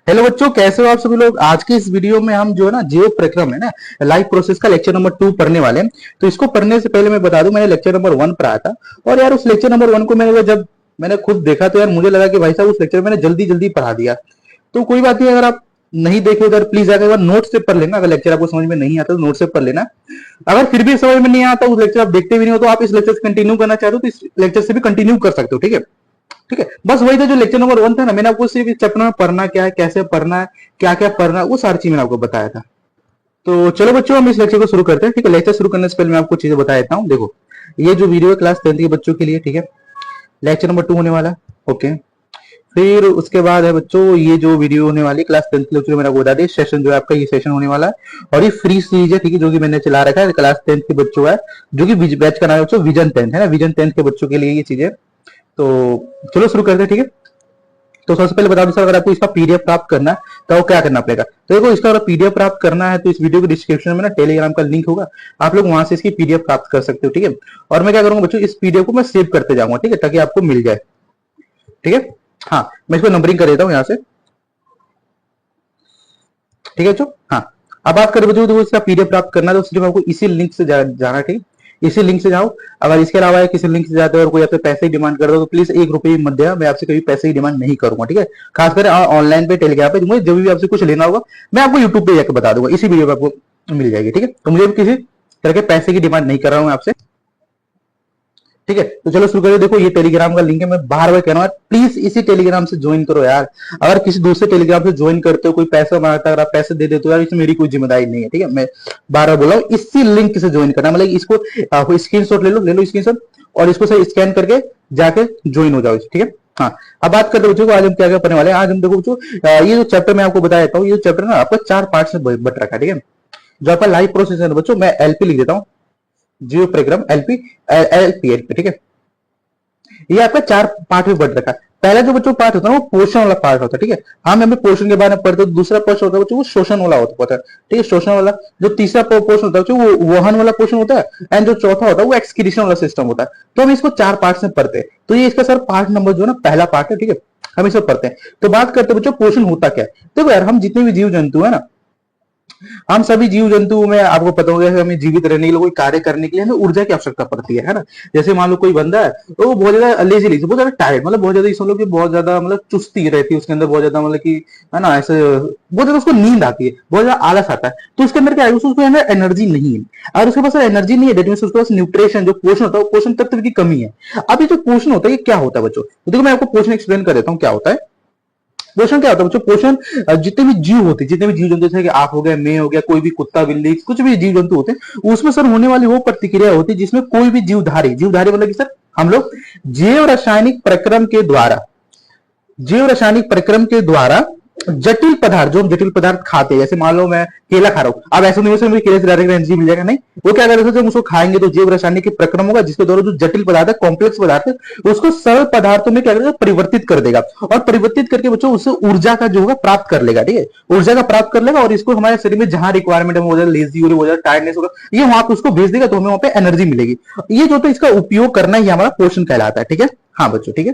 Hello बच्चों, कैसे हो आप सभी लोग। आज के इस वीडियो में हम जो है ना जीव प्रक्रम है ना लाइफ प्रोसेस का लेक्चर नंबर 2 पढ़ने वाले हैं। तो इसको पढ़ने से पहले मैं बता दूं, मैंने लेक्चर नंबर 1 पढ़ा था। और यार उस लेक्चर नंबर 1 को मैंने जब मैंने खुद देखा तो यार मुझे लगा कि भाई साहब उस लेक्चर मैंने जल्दी जल्दी पढ़ा दिया। तो कोई बात नहीं, अगर आप नहीं देखे उधर प्लीज आकर नोट से पढ़ लेना। अगर लेक्चर आपको समझ में नहीं आता तो नोट से पढ़ लेना। अगर फिर भी समझ में नहीं आता उस लेक्चर आप देखते भी नहीं हो तो आप इस लेक्चर से कंटिन्यू करना चाहते हो तो इस लेक्चर से भी कंटिन्यू कर सकते हो। ठीक है, ठीक है। बस वही था जो लेक्चर नंबर 1 था ना, मैंने आपको सिर्फ इस चैप्टर में पढ़ना क्या है, कैसे पढ़ना है, क्या क्या पढ़ना है, वो सारी चीज मैंने आपको बताया था। तो चलो बच्चों, हम इस लेक्चर को शुरू करते हैं। ठीक है, लेक्चर शुरू करने से पहले मैं आपको चीजें बता देता हूँ। देखो, ये जो वीडियो है क्लास 10th के बच्चों के लिए, ठीक है, लेक्चर नंबर 2 होने वाला है। ओके, फिर उसके बाद है बच्चों ये जो वीडियो होने वाली क्लास 10th के लेक्चर मेरा बता दिया, सेशन जो है आपका ये सेशन होने वाला है। और ये फ्री सीरीज है, ठीक है, जो कि मैंने चला रखा है क्लास 10th के बच्चों है, जो कि बैच का नाम है बच्चों विजन 10th है ना, विजन 10th के बच्चों के लिए ये चीजें। तो चलो शुरू करते हैं। ठीक है, तो सबसे पहले बता दूं सर, अगर आपको इसका पीडीएफ प्राप्त करना है तो आपको क्या करना पड़ेगा। तो देखो, इसका अगर पीडीएफ प्राप्त करना है तो इस वीडियो के डिस्क्रिप्शन में ना टेलीग्राम का लिंक होगा, आप लोग वहां से इसकी पीडीएफ प्राप्त कर सकते हो। ठीक है, और मैं क्या करूंगा बच्चों, इस पीडीएफ को मैं सेव करते जाऊंगा, ठीक है, ताकि आपको मिल जाए। ठीक है, हाँ, मैं इसको नंबरिंग कर देता हूँ यहाँ से। ठीक है बच्चों, हाँ। अब बात करें बच्चों, तो इसका पीडीएफ प्राप्त करना है तो सिर्फ आपको इसी लिंक से जाना। ठीक, इसी लिंक से जाओ। अगर इसके अलावा किसी लिंक से जाते हो और कोई आपसे पैसे ही डिमांड कर दो तो प्लीज 1 रुपए भी मत देना, मैं आपसे कभी पैसे ही डिमांड नहीं करूंगा। ठीक है, खासकर ऑनलाइन पे टेलीग्राम पे मुझे जब भी आपसे कुछ लेना होगा मैं आपको यूट्यूब पे जाकर बता दूंगा, इसी वीडियो पे आपको मिल जाएगी। ठीक है, तो मुझे भी किसी तरह के पैसे की डिमांड नहीं कर रहा हूँ आपसे। ठीक है, तो चलो शुरू करिए। देखो, ये टेलीग्राम का लिंक है, मैं बार बार कह रहा हूँ प्लीज इसी टेलीग्राम से ज्वाइन करो यार। अगर किसी दूसरे टेलीग्राम से ज्वाइन करते हो, कोई पैसा मांगता है, अगर आप पैसे दे देते हो यार, इसमें मेरी कोई जिम्मेदारी नहीं है। ठीक है, मैं बार बार बोल रहा हूँ इसी लिंक से ज्वाइन करना, मतलब इसको स्क्रीनशॉट ले लो स्क्रीनशॉट, और इसको सही स्कैन करके जाके ज्वाइन हो जाओ। ठीक है, हाँ। अब बात करते बच्चों को, आज हम क्या क्या पढ़ने वाले हैं। आज हम देखो बच्चों, ये जो चैप्टर मैं आपको बता देता हूँ, ये चैप्टर ना आपका 4 पार्ट से बट रखा है। ठीक है, जो आपका लाइव प्रोसेस है बच्चों, मैं एलपी लिख देता हूँ, जीव प्रोग्राम एलपी एलपी। ठीक है, ये आपका 4 पार्ट में बढ़ रखा है। पहला जो बच्चों पार्ट होता है वो पोषण वाला पार्ट होता है। ठीक है, हम हमें पोषण के बारे में पढ़ते हैं। दूसरा पोषण होता है बच्चों वो शोषण वाला होता है। ठीक है, शोषण वाला। जो तीसरा पोषण होता है बच्चों वो वहन वाला पोषण होता है। एंड जो चौथा होता है वो एक्सक्रीशन वाला सिस्टम होता है। तो हम इसको 4 पार्ट में पढ़ते हैं। तो ये इसका सर पार्ट नंबर जो है ना पहला पार्ट है। ठीक है, हम इसको पढ़ते हैं। तो बात करते हैं बच्चों पोषण होता क्या है। देखो यार, हम जितने भी जीव जंतु है ना, हम सभी जीव जंतु में आपको पता होगा हमें जीवित रहने के लिए, कोई कार्य करने के लिए हमें ऊर्जा की आवश्यकता पड़ती है ना। जैसे मान लो कोई बंदा है तो वो बहुत ज्यादा लेजी, बहुत ज्यादा टायर्ड, मतलब बहुत ज्यादा समझ लो कि बहुत ज्यादा मतलब चुस्ती रहती है उसके अंदर, बहुत ज्यादा मतलब कि है ना, ऐसे बहुत ज्यादा उसको नींद आती है, बहुत ज्यादा आलस आता है। तो उसके अंदर क्या है, उसके अंदर एनर्जी नहीं है। अगर उसके पास एनर्जी नहीं है, डेट मींस उसके पास न्यूट्रिशन जो पोषण होता है, पोषण तत्व की कमी है। अब ये जो पोषण होता है ये क्या होता है बच्चों, तो देखो मैं आपको पोषण एक्सप्लेन कर देता हूँ क्या होता है। पोषण क्या होता है बच्चों, पोषण जितने भी जीव होते हैं, जितने भी जीव जंतु जैसे कि आप हो गए, मैं हो गया, कोई भी कुत्ता बिल्ली कुछ भी जीव जंतु होते हैं, उसमें सर होने वाली वो प्रतिक्रिया होती है जिसमें कोई भी जीवधारी मतलब कि सर हम लोग जैव रासायनिक प्रक्रम के द्वारा, जैव रासायनिक प्रक्रम के द्वारा जटिल पदार्थ, जो हम जटिल पदार्थ खाते हैं, जैसे मान लो मैं केला खा रहा हूं, अब ऐसा नहीं हो मुझे केले से डायरेक्ट एनर्जी मिल जाएगा, नहीं। वो क्या करेगा, जब उसको खाएंगे तो जैव रासायनिक के प्रक्रम होगा जिसके द्वारा जो जटिल पदार्थ है, कॉम्प्लेक्स पदार्थ है, उसको सरल पदार्थों में क्या करेगा, परिवर्तित कर देगा। और परिवर्तित करके बच्चों उससे ऊर्जा का जो होगा प्राप्त कर लेगा। ठीक है, ऊर्जा का प्राप्त कर लेगा और इसको हमारे शरीर में जहां रिक्वायरमेंट है, वो लेजी हो रही, टायर्डनेस होगा, ये वहां पे उसको भेज देगा, तो हमें वहां पे एनर्जी मिलेगी। ये जो होता है इसका उपयोग करना ही हमारा पोषण कहलाता है। ठीक है, हाँ बच्चों, ठीक है,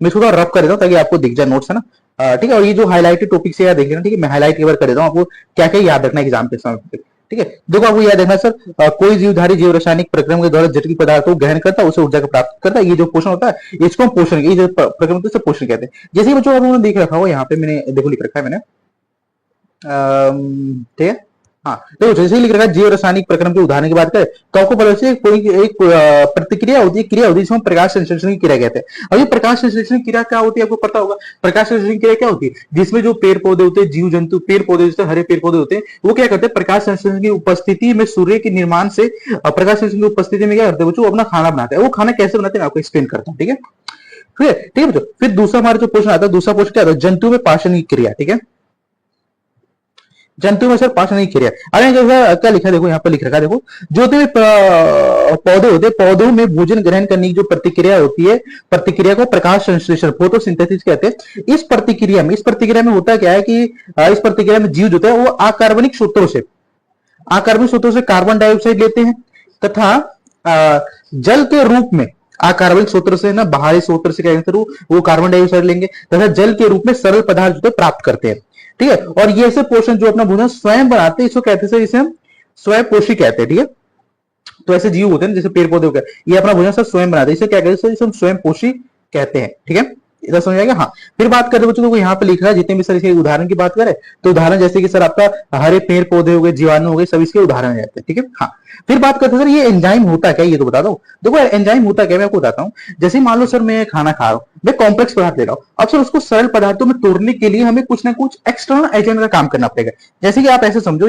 मैं इसको रब कर देता हूँ ताकि आपको दिख जाए नोट्स है ना। ठीक है, और ये जो हाईलाइटेड टॉपिक से याद देख लेना। ठीक है, मैं हाईलाइट एक बार कर देता हूँ आपको क्या क्या याद रखना है एग्जाम के समय पे। ठीक है, देखो आपको याद रखना सर, कोई जीवधारी जीव रासायनिक प्रक्रम के द्वारा जटिल पदार्थों को ग्रहण करता है, उसे ऊर्जा का प्राप्त करता है। ये जो पोषण होता है इसको हम पोषण, ये जो प्रक्रम होता है पोषण कहते हैं। जैसे ही बच्चों आपने देख रखा हो, यहाँ पे मैंने देखो लिख रखा है मैंने, ठीक है, हाँ। तो जैसे ही लिख रखा है जीव रासायनिक प्रक्रम के उदाहरण की बात करें तो आपको पता है कोई एक प्रतिक्रिया होती है, क्रिया होती है जिसमें प्रकाश संश्लेषण की क्रिया कहते हैं। अब ये प्रकाश संश्लेषण की क्रिया क्या होती है आपको पता होगा। प्रकाश संश्लेषण की क्रिया क्या होती है, जिसमें जो पेड़ पौधे होते हैं, जीव जंतु, पेड़ पौधे जैसे हरे पेड़ पौधे होते हैं, वो क्या करते हैं, प्रकाश संश्लेषण की उपस्थिति में सूर्य के निर्माण से, प्रकाश संश्लेषण की उपस्थिति में क्या करते हैं बच्चों, अपना खाना बनाते हैं। वो खाना कैसे बनाते हैं आपको एक्सप्लेन करता हूँ। ठीक है, ठीक है, ठीक है बच्चों। फिर दूसरा हमारा जो पोषण आता है, दूसरा पोषण क्या आता है, जंतु में पाचन की क्रिया। ठीक है, जंतु में सर पाचन की क्रिया। अरे क्या लिखा देखो, यहाँ पर लिख रखा देखो, जो पौधे होते हैं, पौधों में भोजन ग्रहण करने की जो प्रतिक्रिया होती है, प्रतिक्रिया को प्रकाश संश्लेषण फोटोसिंथेसिस कहते हैं। इस प्रक्रिया में होता क्या है कि इस प्रक्रिया में जीव जो है वो अकार्बनिक सूत्रों से कार्बन डाइऑक्साइड लेते हैं तथा जल के रूप में अकार्बनिक स्रोत से ना बाहरी स्रोत से क्या करें वो कार्बन डाइऑक्साइड लेंगे तथा जल के रूप में सरल पदार्थ जो प्राप्त करते हैं। ठीक है, और ये ऐसे पोषण जो अपना भोजन स्वयं बनाते हैं इसको कहते हैं सर, इसे हम स्वयं पोषी कहते हैं। ठीक है, तो ऐसे जीव होते हैं जैसे पेड़ पौधे हो गए, ये अपना भोजन सब स्वयं बनाते हैं, इसे क्या कहते हैं सर, इसे हम स्वयं पोषी कहते हैं। ठीक है, इधर समझ आएगा। हाँ, फिर बात करते बच्चों को यहाँ पे लिख रहा है जितने भी सर इसके उदाहरण की बात करें तो उदाहरण जैसे कि सर आपका हरे पेड़ पौधे हो गए, जीवाणु हो गए, सब इसके उदाहरण रहते हैं। ठीक है, हाँ, फिर बात करते हैं सर ये एंजाइम होता क्या, ये तो बता दो। देखो एंजाइम होता क्या, मैं आपको बताता हूँ। जैसे मान लो सर मैं खाना खा रहा हूँ, मैं कॉम्प्लेक्स पदार्थ ले रहा हूँ, अब सर उसको सरल पदार्थों में तोड़ने के लिए हमें कुछ ना कुछ एक्सटर्नल एजेंट का काम करना पड़ेगा। जैसे कि आप ऐसे समझो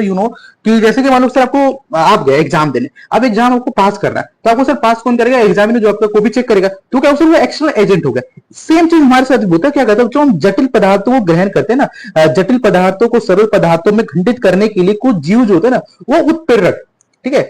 कि जैसे कि मान लो सर आपको आप गए एग्जाम देने, अब एग्जाम आपको पास करना है, तो आपको सर पास कौन करेगा, एग्जामिनर जो आपका को भी चेक करेगा, तो क्या वो एक्सटर्नल एजेंट होगा। सेम चीज हमारे साथ होता है, क्या कहते हैं जो हम जटिल पदार्थों को ग्रहण करते हैं ना, जटिल पदार्थों को सरल पदार्थों में खंडित करने के लिए कुछ जीव जो होते हैं ना वो उत्प्रेरक, ठीक है,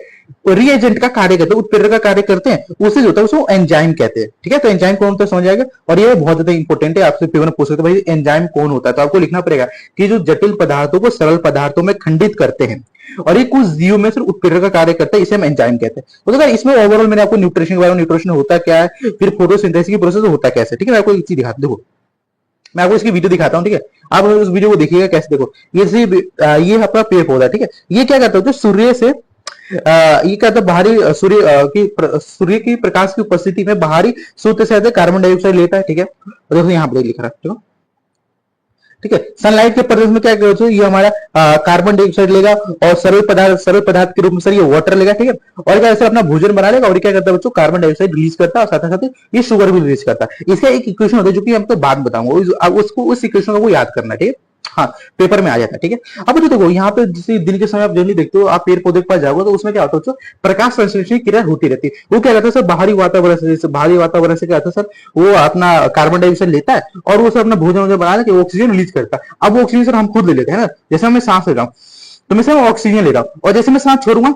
रिएजेंट का कार्य करते हैं, उत्प्रेरक का कार्य करते हैं, उसे जो होता है उसको एंजाइम कहते हैं। ठीक है, तो एंजाइम कौन होता है समझ जाएगा, और ये बहुत ज्यादा इंपॉर्टेंट है, आपसे पेपर में पूछ सकते हैं भाई एंजाइम कौन होता है, तो आपको लिखना पड़ेगा कि जो जटिल पदार्थों को सरल पदार्थों में खंडित करते हैं और ये कुछ जीव में सिर्फ उत्प्रेरक का कार्य करता है, इसे हम एंजाइम कहते हैं। तो देखो इसमें ओवरऑल मैंने आपको न्यूट्रिशन के बारे में, न्यूट्रिशन होता क्या है, फिर फोटोसिंथेसिस की प्रोसेस होता कैसे। ठीक है, मैं आपको एक चीज दिखाता, देखो मैं आपको इसकी वीडियो दिखाता हूँ। ठीक है, आप उस वीडियो को देखिएगा कैसे, देखो ये अपना पेड़ पौधा, ठीक है, ये क्या करता है जो सूर्य से ये क्या था, बाहरी सूर्य की प्रकाश की उपस्थिति में बाहरी सूर्य से कार्बन डाइऑक्साइड लेता है। ठीक है, देखो यहाँ पे लिख रहा है, ठीक है, सनलाइट के प्रदेश में क्या करते हैं, ये हमारा कार्बन डाइऑक्साइड लेगा और सरल पदार्थ के रूप में सर ये वाटर लेगा। ठीक है, और क्या अपना भोजन बना लेगा और क्या करता है बच्चों, कार्बन डाइऑक्साइड रिलीज करता है और साथ साथ ये शुगर भी रिलीज करता है। इसका एक इक्वेशन होता है जो कि हमको बात बताऊंगा, उसको उस इक्वेशन को याद करना। ठीक है, हाँ, पेपर में आ जाता है। ठीक है, अब जो देखो यहाँ पे जैसे दिन के समय आप जनरली देखते हो, आप पेड़ पौधे के पास जाओगे तो उसमें क्या होता है, प्रकाश संश्लेषण की क्रिया होती रहती है। वो क्या करता है सर, बाहरी वातावरण से क्या होता है सर, वो अपना कार्बन डाइऑक्साइड लेता है और वो सर अपना भोजन बना के ऑक्सीजन रिलीज करता है। अब वो ऑक्सीजन सर हम खुद ले लेते हैं ना, जैसे मैं सांस ले रहा हूँ तो मैं सर ऑक्सीजन ले रहा हूँ और जैसे मैं सांस छोड़ूंगा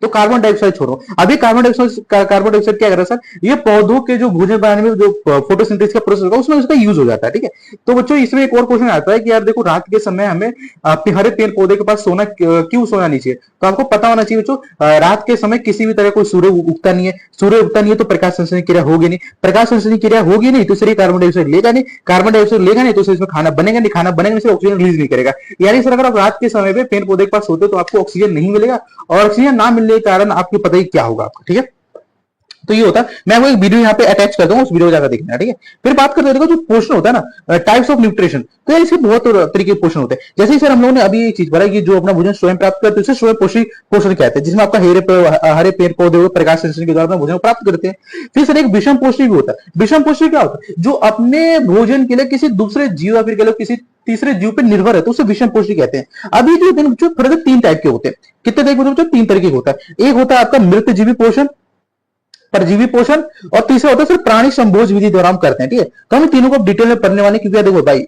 तो कार्बन डाइऑक्साइड छोड़ो। अभी कार्बन डाइऑक्साइड क्या कर रहा है सर, ये पौधों के जो भोजन बनाने में जो फोटोसिंथेसिस का प्रोसेस होगा उसमें उसका यूज हो जाता है। ठीक है, तो बच्चों इसमें एक और क्वेश्चन आता है कि यार देखो रात के समय हमें अपने हरे पेड़ पौधे के पास क्यों सोना नहीं चाहिए, तो आपको पता होना चाहिए बच्चों, रात के समय किसी भी तरह कोई सूर्य उगता नहीं है, तो प्रकाश संश्लेषण क्रिया होगी नहीं, प्रकाश संश्लेषण क्रिया होगी नहीं तो सर कार्बन डाइऑक्साइड लेगा नहीं, कार्बन डाइऑक्साइड लेगा नहीं तो सर इसमें खाना बनेगा नहीं, खाना बनेगा नहीं, ऑक्सीजन रिलीज नहीं करेगा। यानी सर अगर आप रात के समय पे पेड़ पौधे के पास सोते हो तो आपको ऑक्सीजन नहीं मिलेगा और ऑक्सीजन ना मिलने के कारण आपको पता ही क्या होगा आपका। ठीक है, तो ये होता है, मैं वो एक वीडियो यहाँ पे अटैच कर दूंगा, उस वीडियो को जाकर देखना। ठीक है, फिर बात करते हैं जो पोषण होता है ना, टाइप्स ऑफ न्यूट्रिशन, तो यार इसके बहुत तरीके के पोषण होते हैं। जैसे सर हम लोगों ने अभी एक चीज पढ़ा कि जो अपना भोजन स्वयं प्राप्त करते हैं उसे स्वयं पोषण कहते हैं, जिसमें आपका हरे पेड़ पौधे प्रकाश संश्लेषण के द्वारा भोजन प्राप्त करते हैं। फिर सर एक विषम पोषी भी होता है। विषम पोषी क्या होता है, जो अपने भोजन के लिए किसी दूसरे जीव या फिर कह लो किसी तीसरे जीव पे निर्भर है तो उसे विषम पोषी कहते हैं। अभी जो फर्दर 3 टाइप के होते हैं, कितने टाइप के होते हैं, 3 तरीके के होता है। एक होता है आपका मृत जीवी पोषण, परजीवी पोषण, और तीसरा होता है सिर्फ प्राणी संभोज विधि द्वारा हम करते हैं। ठीक है, तो हम तीनों को डिटेल में पढ़ने वाले, क्योंकि देखो भाई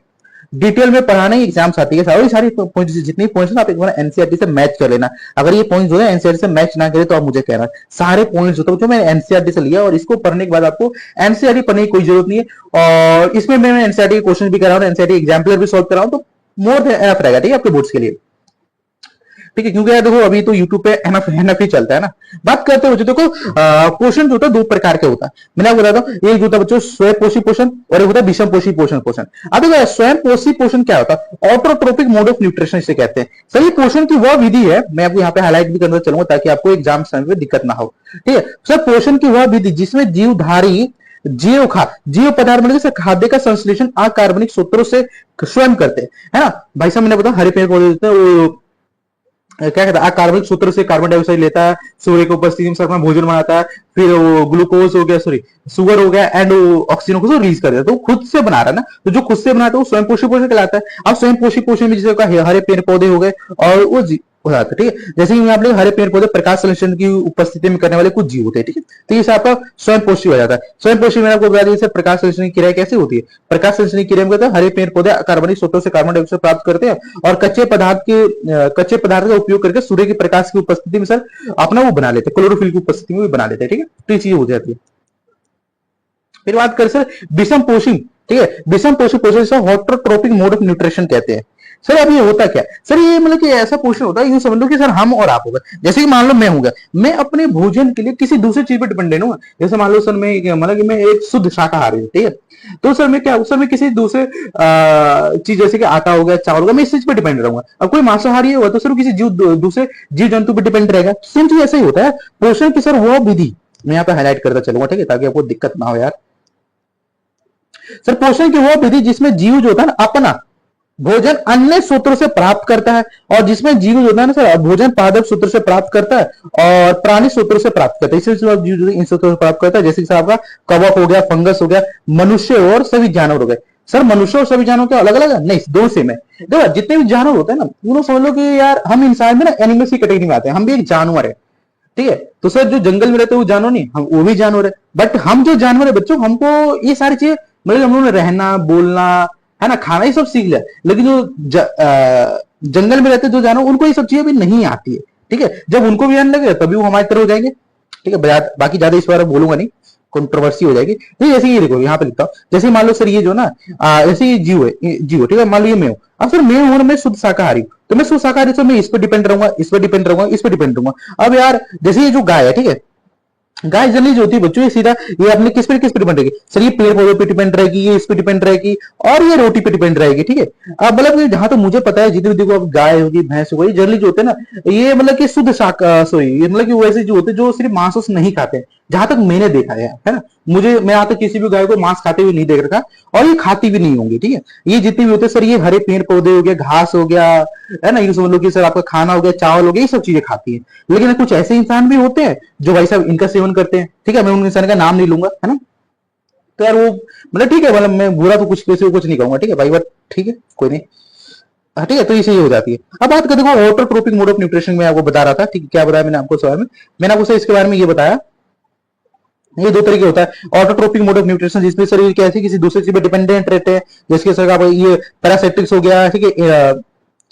डिटेल में पढ़ाना ही एग्जाम्स आती है, सारी पॉइंट्स जितनी पॉइंट्स आप एक बार एनसीईआरटी से मैच कर लेना। अगर ये पॉइंट्स जो है एनसीईआरटी से मैच ना करे तो आप मुझे कहना, सारे पॉइंट्स जो मैंने एनसीईआरटी से लिया और इसको पढ़ने के बाद आपको एनसीईआरटी पढ़ने की कोई जरूरत नहीं है। और इसमें मैं एनसीईआरटी के क्वेश्चन भी करा हूं, एनसीईआरटी एग्जाम्पलर भी सॉल्व करा हूं, तो मोर देन एनफ रहेगा। ठीक है, आपके बोर्ड्स के लिए। ठीक है, क्योंकि यार देखो अभी तो यूट्यूब पे एनफ ही चलता है ना। बात करते हो देखो पोषण जो होता है 2 प्रकार का होता है, मैंने आपको बताता हूँ। एक होता है बच्चों स्वयं पोषी पोषण और एक होता है विषम पोषी पोषण। अब देखो स्वयं पोषी पोषण क्या होता है, ऑटोट्रोपिक मोड ऑफ न्यूट्रिशन इसे कहते हैं। सही पोषण की वह विधि है, मैं आपको यहाँ पे हाईलाइट भी करना चलूंगा ताकि आपको एग्जाम समय में दिक्कत ना हो। ठीक है, सर पोषण की वह विधि जिसमें जीवधारी जीव पदार्थ मतलब खाद्य का संश्लेषण अकार्बनिक सूत्रों से स्वयं करते हैं, है ना भाई साहब। मैंने बताया हरे पेड़ पौधे देते हैं, वो क्या कहता है कार्बनिक सूत्र से कार्बन डाइऑक्साइड लेता है, सूर्य की उपस्थिति में अपना भोजन बनाता है, फिर वो ग्लूकोज हो गया, सॉरी शुगर हो गया एंड ऑक्सीजन को रिलीज कर देता है, तो खुद से बना रहा है ना। तो जो खुद से बनाता है वो स्वयं पोषी पोषण कहलाता है। अब स्वयं पोषी पोषण में जैसे हरे पेड़ पौधे हो गए और वो हो जाता है। ठीक है, जैसे कि आप हरे पेड़ पौधे प्रकाश संश्लेषण की उपस्थिति में करने वाले कुछ जीव होते हैं। ठीक है, तो ये आपका स्वयं पोषी हो जाता है। स्वयं पोषी मैंने आपको बता दिया प्रकाश संश्लेषण की क्रिया कैसे होती है। प्रकाश संश्लेषण की क्रिया में कहते हैं हरे पेड़ पौधे कार्बनिक स्रोतों से कार्बन डाइऑक्साइड प्राप्त करते हैं और कच्चे पदार्थ का उपयोग करके सूर्य के प्रकाश की उपस्थिति में सर अपना वो बना लेते हैं, क्लोरोफिल की उपस्थिति में भी बना लेते हैं। ठीक है, तो ये चीज हो जाती है। फिर बात करें सर विषम पोषी। ठीक है, विषम पोषी process autotrophic mode of nutrition कहते हैं। सर अब ये होता क्या है? सर ये मतलब कि ऐसा पोषण होता है, यूं समझ लो कि सर हम और आप हो गए, जैसे कि मान लो मैं हूँ, मैं अपने भोजन के लिए किसी दूसरी चीज पर डिपेंडेंट हूँ। जैसे मान लो सर मैं मतलब कि मैं एक शुद्ध शाकाहारी हूँ, ठीक है, तो सर मैं क्या, सर मैं किसी दूसरे चीज जैसे कि आटा हो गया, चावल हो गया, मैं इस चीज पर डिपेंड रहूंगा। अब कोई मांसाहारी होगा तो सर किसी दूसरे जीव जंतु पर डिपेंड रहेगा। सेम चीज ऐसा ही होता है पोषण की सर वो विधि मैं यहाँ पे हाईलाइट करता चलूंगा, ठीक है, ताकि आपको दिक्कत ना हो यार। सर पोषण की वो विधि जिसमें जीव जो होता है ना अपना भोजन अन्य सूत्रों से प्राप्त करता है, और जिसमें जीव जो होता है ना सर भोजन पादप सूत्र से प्राप्त करता है और प्राणी सूत्रों से प्राप्त करता है। इसलिए जीव इन सूत्रों से प्राप्त करता है, जैसे कि आपका कवक हो गया, फंगस हो गया, मनुष्य और सभी जानवर हो गए। सर मनुष्य और सभी जानवर क्या अलग अलग है? नहीं, दो सेम है। देखो जितने भी जानवर होते हैं ना, उन्होंने समझ लो कि यार हम इंसान में ना एनिमल्स की कैटेगरी में आते हैं, हम भी एक जानवर है, ठीक है। तो सर जो जंगल में रहते हैं वो जानवर नहीं, हम वो भी जानवर है, बट हम जो जानवर है बच्चों, हमको ये सारी चीजें मतलब हम लोगों ने रहना, बोलना, है ना, खाना, ये सब सीख लिया। लेकिन जो जंगल में रहते जो जानवर, उनको ये सब चीजें भी नहीं आती है, ठीक है। जब उनको भी आने लगे तभी वो हमारी तरह हो जाएंगे, ठीक है। बाकी ज्यादा इस बारे में बोलूंगा नहीं, कंट्रोवर्सी हो जाएगी। तो जैसे ये देखो यहाँ पे लिखता हूँ, जैसे मान लो सर ये जो ना जैसे ये जीव है, जीव, ठीक है, मान लो ये मैं हूँ। अब सर मैं हूं, मैं शुद्ध शाकाहारी, तो मैं शुद्ध शाकाहारी से मैं इस पर डिपेंड रहूंगा, इस पर डिपेंड रहूंगा, इस पर डिपेंड रहूंगा। अब यार जैसे ये जो गाय है, ठीक है, गाय जनरली जो होती है बच्चों, ये सीधा ये अपने किस पे डिपेंड रहेगी? सर ये पेड़ पौधों पे डिपेंड रहेगी, ये इस पे डिपेंड रहेगी, और ये रोटी पे डिपेंड रहेगी, ठीक है। अब मतलब जहां तो मुझे पता है, जितनी देखो अब गाय होगी, भैंस होगी, जनरली जो होते हैं ना ये मतलब कि शुद्ध शाक सॉरी ये मतलब कि वैसे जो होते हैं जो सिर्फ मांस नहीं खाते हैं, जहां तक मैंने देखा है ना। मैं यहाँ तक किसी भी गाय को मांस खाते हुए नहीं देख रखा, और ये खाती भी नहीं होंगी, ठीक है। ये जितने भी होते हैं सर, ये हरे पेड़ पौधे हो गए, घास हो गया, है ना, ये समझ लो कि सर आपका खाना हो गया, चावल हो गया, ये सब चीजें खाती है। लेकिन कुछ ऐसे इंसान भी होते हैं जो भाई साहब इनका सेवन करते हैं, ठीक है, मैं उन इंसान का नाम नहीं लूंगा, है ना। तो यार वो मतलब ठीक है, मतलब मैं बुरा तो कुछ किसी को कुछ नहीं कहूंगा, ठीक है भाई, बट ठीक है, कोई नहीं। हाँ ठीक है, तो इसे हो जाती है। अब बात करते हैं ऑटोट्रोपिक मोड ऑफ न्यूट्रिशन में, आपको बता रहा था, ठीक है, क्या बताया मैंने आपको इस बारे में? मैंने आपको इसके बारे में ये बताया, ये दो तरीके होता है ऑटोट्रोपिक मोड ऑफ न्यूट्रिशन, जिसमें शरीर कैसे किसी दूसरे चीज पे डिपेंडेंट रहते हैं, जैसे सर आप ये पैरासिटिक्स हो गया, ठीक है,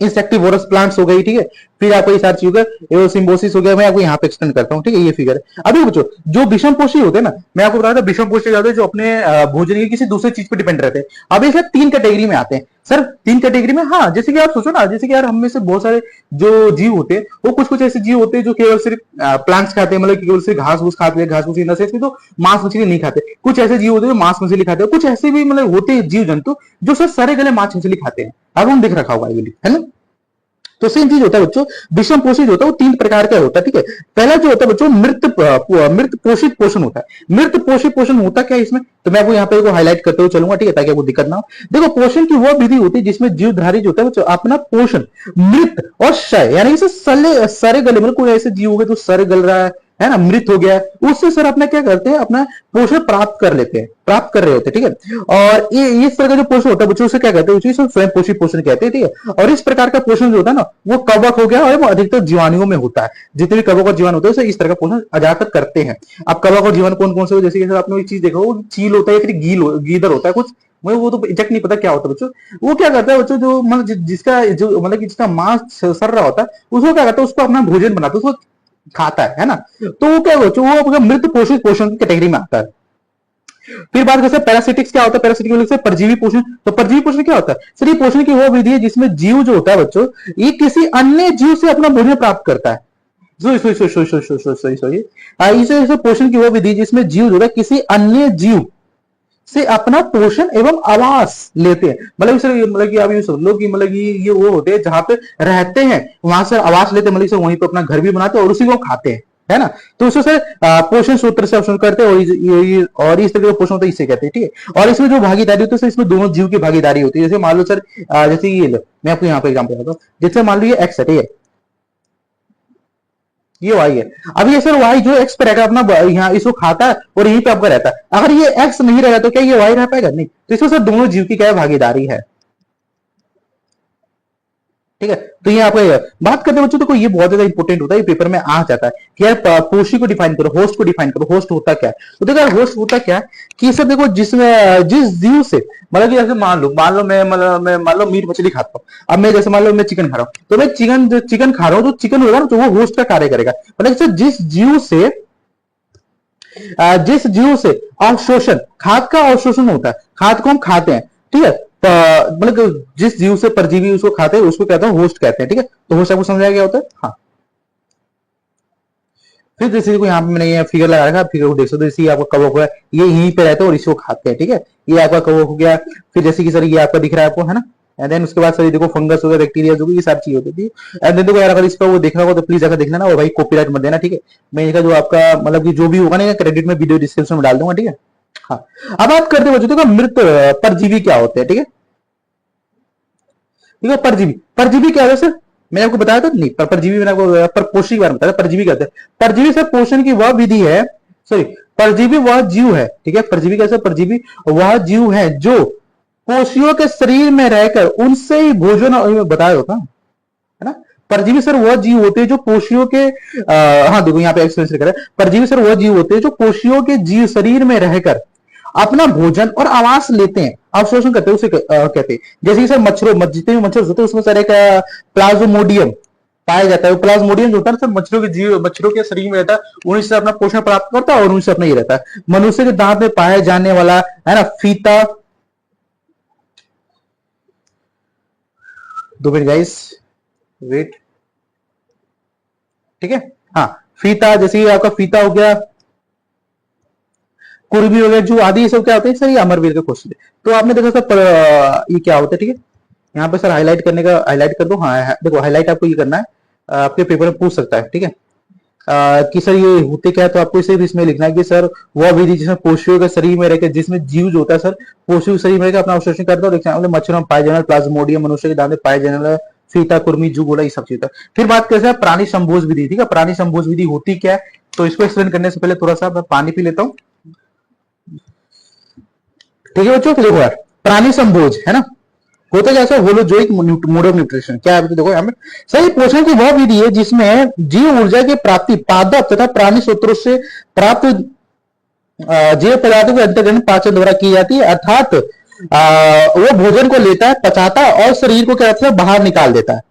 इंसेक्टिवोरस प्लांट्स हो गई, ठीक है, फिर आपको ये सारी चीजें सिम्बोसिस हो गया। मैं आपको यहाँ पे एक्सटेंड करता हूँ, ठीक है, ये फिगर है। अभी बच्चों जो विषम पोषी होते हैं ना, मैं आपको बता रहा था विषम पोषी होते हैं जो अपने भोजन की किसी दूसरे चीज पे डिपेंड रहते हैं। अब ये सब तीन कैटेगरी में आते हैं सर, तीन कैटेगरी में। हाँ जैसे कि आप सोचो ना, जैसे कि यार हम में से बहुत सारे जो जीव होते हैं, वो कुछ कुछ ऐसे जीव होते हैं जो केवल सिर्फ प्लांट्स खाते हैं, मतलब केवल सिर्फ घास फूस खाते हैं, घास फूस इन से तो मांस मछली नहीं खाते। कुछ ऐसे जीव होते हैं जो मांस मछली खाते हैं, कुछ ऐसे भी मतलब होते हैं जीव जंतु जो सर सारे गले मांस मछली खाते हैं। अब हम देख रखा होगा ये, है ना। तो सेम चीज होता है बच्चों, विषम पोषित होता है वो तीन प्रकार का होता है, ठीक है। पहला जो होता है बच्चों मृत पोषित पोषण होता है। मृत पोषित पोषण होता क्या है इसमें, तो मैं आपको यहाँ पे हाईलाइट करते हुए चलूंगा, ठीक है, ताकि आपको दिक्कत ना हो। देखो पोषण की वो विधि होती है जिसमें जीवधारी जो होता है वो अपना पोषण मृत और क्षय, यानी इसे सरे गले, मतलब कोई ऐसे जीव हो गए तो सरे गल रहा है ना, मृत हो गया, उससे सर अपना क्या करते हैं, अपना पोषण प्राप्त कर लेते हैं, प्राप्त कर रहे होते हैं, ठीक है। और ये इस तरह का जो पोषण होता है बच्चों, उसे क्या कहते हैं, उसे स्वयं पोषित पोषण कहते हैं, ठीक है। और इस प्रकार का पोषण जो होता है ना, वो कवक हो गया, और वो अधिकतर जीवाणुओं में होता है। जितने भी कवक और जीवाणु होते हैं इस तरह का पोषण ज्यादातर करते हैं। अब कवक और जीवाणु कौन कौन से, जैसे कि आपने एक चीज देखा, वो चील होता है, फिर गीदड़ होता है कुछ, मुझे वो तो एग्जैक्ट नहीं पता क्या होता है बच्चों। वो क्या करता है बच्चों, जो मतलब जिसका जो मतलब कि जिसका मांस सर रहा होता है, उसको क्या करता है, उसको अपना भोजन बनाता है, उसको खाता है ना। तो वो क्या बच्चों, वो अपना मृत पोषित पोषण की कैटेगरी में आता है। फिर बात करते हैं पैरासिटिक्स क्या होता है, पैरासिटिक से परजीवी पोषण। तो परजीवी पोषण क्या होता है सर, ये पोषण की वो विधि है जिसमें जीव जो होता है बच्चों, ये किसी अन्य जीव से अपना भोजन प्राप्त करता है। इसे पोषण की वो विधि जिसमें जीव जो है किसी अन्य जीव से अपना पोषण एवं आवास लेते हैं। मतलब कि आप ये समझ लो कि मतलब ये वो होते हैं जहां पे रहते हैं, वहां से आवास लेते हैं, मतलब वहीं पे अपना घर भी बनाते हैं और उसी को खाते हैं, है ना। तो उससे सर पोषण सूत्र से अवशोषण करते हैं, और इस तरह का पोषण होता है, इससे कहते हैं, ठीक है। और इसमें जो भागीदारी होती है इसमें दोनों जीव की भागीदारी होती है। जैसे मान लो सर जैसे ये लो, मैं आपको यहाँ पे एग्जाम्पल बताता हूँ। जैसे मान लो ये एक्स है, ठीक है, ये वाई है। अब ये सर वाई जो एक्स पे रहता है अपना, यहाँ इसको खाता है और यहीं पे आपका रहता है। अगर ये एक्स नहीं रहेगा तो क्या ये वाई रह पाएगा? नहीं। तो इसमें सर दोनों जीव की क्या भागीदारी है, ठीक है। तो ये आपको बात करते बच्चों, तो ये बहुत ज्यादा इंपॉर्टेंट होता है, ये पेपर में आ जाता है कि यार पोषी को डिफाइन करो, होस्ट को डिफाइन करो, होस्ट होता क्या है। तो देखो होस्ट होता क्या है कि सर देखो जिस जीव से मतलब कि जैसे मान लो मैं मान लो मीट मछली खाता हूँ। अब मैं जैसे मान लो मैं चिकन खा रहा हूँ, तो मैं चिकन खा रहा हूँ, तो चिकन होगा ना, तो वो होस्ट का कार्य करेगा। मतलब जिस जीव से अवशोषण, खाद का अवशोषण होता है, खाद को हम खाते हैं, ठीक है। मतलब जिस जीव से परजीवी उसको खाते हैं उसको कहते हैं होस्ट कहते हैं, ठीक है। तो होस्ट आपको समझ आ गया होता है। हाँ, फिर जैसे देखो यहाँ पे मैंने ये फिगर लगा रखा है, फिगर को देख सकते हो, जैसे आपका कवक हुआ है, ये यहीं पे रहते हैं और इसको खाते हैं, ठीक है। ये आपका कवक हो गया। फिर जैसे कि सर ये आपका दिख रहा है आपको, है ना। एंड देन उसके बाद सर ये देखो फंगस हो गया, बैक्टीरिया जो ये सारी चीज होती है। एंड देन देखो यार, अगर इसका वो देखना होगा तो प्लीज अगर देख लेना, और भाई कॉपीराइट मत देना, ठीक है। मैं इसका जो आपका मतलब कि जो भी होगा ना क्रेडिट में वीडियो डिस्क्रिप्शन में डाल दूंगा, ठीक है। हाँ, अब बात करते हैं बच्चों, देखो मृत परजीवी क्या होते हैं, ठीक है। ठीक है, परजीवी परजीवी क्या है सर, मैंने आपको बताया था नहीं, पर परजीवी मैंने आपको परपोषी के बारे में बताया, परजीवी कहते हैं। परजीवी सर पोषण की वह विधि है, सॉरी, परजीवी वह जीव है, ठीक है। परजीवी कैसे, परजीवी वह जीव है जो कोशियों के शरीर में रहकर उनसे ही भोजन बताया होता है ना। परजीवी सर वह जीव होते हैं जो कोशियों के हाँ देखो यहाँ पे एक्सप्लेन कर रहे हैं, परजीवी सर वह जीव होते हैं जो कोशियों के जीव शरीर में रहकर अपना भोजन और आवास लेते हैं, अवशोषण करते हैं, उसे कहते हैं। जैसे कि सर मच्छरों जितने भी मच्छर होते हैं उसमें सर एक प्लाज्मोडियम पाया जाता है। प्लाज्मोडियम जो होता है सर मच्छरों के जीव, मच्छरों के शरीर में रहता है, उन्हीं से अपना पोषण प्राप्त करता है और उनसे अपना ये रहता है। मनुष्य के दांत में पाया जाने वाला है ना फीता, 2 मिनट गाइस वेट, ठीक है। हाँ, फीता, जैसे आपका फीता हो गया, कुर्मी हो गया, जो आदि, ये सब क्या होते हैं सर, ये अमरवीर के क्वेश्चन है। तो आपने देखा सर ये क्या होता है, ठीक है। यहाँ पे सर हाईलाइट करने का हाईलाइट कर दो। हाँ देखो हाईलाइट आपको ये करना है, आपके पेपर में पूछ सकता है, ठीक है। कि सर ये होते क्या है, तो आपको इसे भी इसमें लिखना है कि सर वह विधि जिसमें पोषियों के शरीर में रहकर, जिसमें जीव जो होता है सर पोषियों के शरीर में रहकर अपना अवशोषण करता है। और मच्छरों में पाए जाने वाले प्लाज्मोडियम, मनुष्य के दांत में पाए जाने वाला फीता, कुर्मी, जुगोला, ये सब चीज। फिर बात करते हैं प्राणी संभोज विधि, ठीक है। प्राणी संभोज विधि होती क्या है, तो इसको एक्सप्लेन करने से पहले थोड़ा सा मैं पानी पी लेता हूँ, ठीक है बच्चों। देखो यार, प्राणी संभोज है ना, होता जैसा होलोजोइक मोड ऑफ न्यूट्रिशन क्या है, देखो यहाँ पे सही पोषण की वह विधि है जिसमें जीव ऊर्जा की प्राप्ति पादप तथा प्राणी सूत्रों से प्राप्त जीव पदार्थों के अंतर्ग्रहण पाचन द्वारा की जाती है। अर्थात वो भोजन को लेता है, पचाता है और शरीर को क्या कहते हैं बाहर निकाल देता है।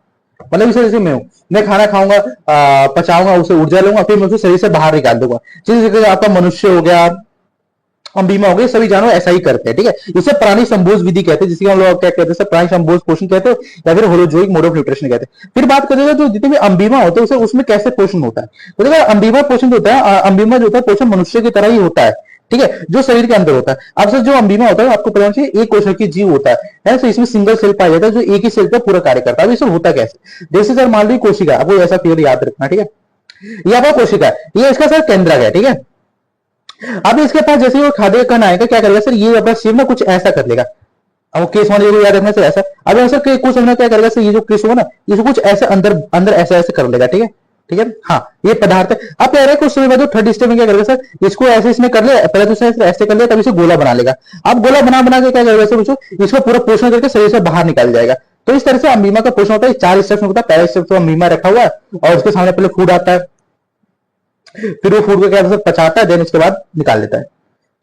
मतलब इसे जैसे मैं खाना खाऊंगा, पचाऊंगा, उसे ऊर्जा लूंगा, फिर मैं उसे शरीर से बाहर निकाल दूंगा। जैसे आपका मनुष्य हो गया, अम्बीमा हो गए, सभी जानवर ऐसा ही करते हैं, ठीक है। इसे प्राणी संभोज विधि कहते हैं, जिसके हम लोग क्या कहते हैं, प्राणी संभोज पोषण कहते हैं या फिर होलोजोइक मोड ऑफ न्यूट्रिशन कहते हैं। फिर बात करेंगे जो जितने भी अम्बीमा होते हैं उसे उसमें कैसे पोषण होता है। तो देखो अम्बीमा पोषण होता है, अम्बीमा जो होता है पोषण मनुष्य की तरह ही होता है, ठीक है, जो शरीर के अंदर होता है। अब सर जो अम्बीमा होता है आपको पता चाहिए एक कोशिकीय जीव होता है, तो इसमें सिंगल सेल पाया जाता है जो एक ही सेल पर पूरा कार्य करता है। अब इसमें होता कैसे, जैसे सर मान ली कोशिका, आपको ऐसा फिगर याद रखना, ठीक है। ये आपका कोशिका है, ये इसका सर केंद्रक है, ठीक है। अब इसके पास जैसे वो खाद्य कण आएगा, क्या करेगा सर, ये अपना सिर में कुछ ऐसा कर लेगा। अब केस होने को याद रखना सर ऐसा। अब ऐसा कुछ समझना क्या करेगा सर, ये जो केस होगा ना, इसको कुछ ऐसे अंदर अंदर ऐसा ऐसे कर लेगा, ठीक है, ठीक है। हाँ, ये पदार्थ है। अब कह रहे हैं कुछ समय बाद थर्ड स्टेप में क्या करेगा सर, इसको ऐसे इसमें कर ले, पहले तो ऐसे कर ले, तब इसे गोला बना लेगा। अब गोला बना बना के क्या करेगा सर, इसको पूरा पोषण करके शरीर से बाहर निकाल जाएगा। तो इस तरह से अमीमा का पोषण होता है, 4 स्टेप में होता है। पहला स्टेप तो अमीमा रखा हुआ है और उसके सामने पहले फूड आता है, फिर वो फूड को क्या पचाता है, देन उसके बाद निकाल लेता है,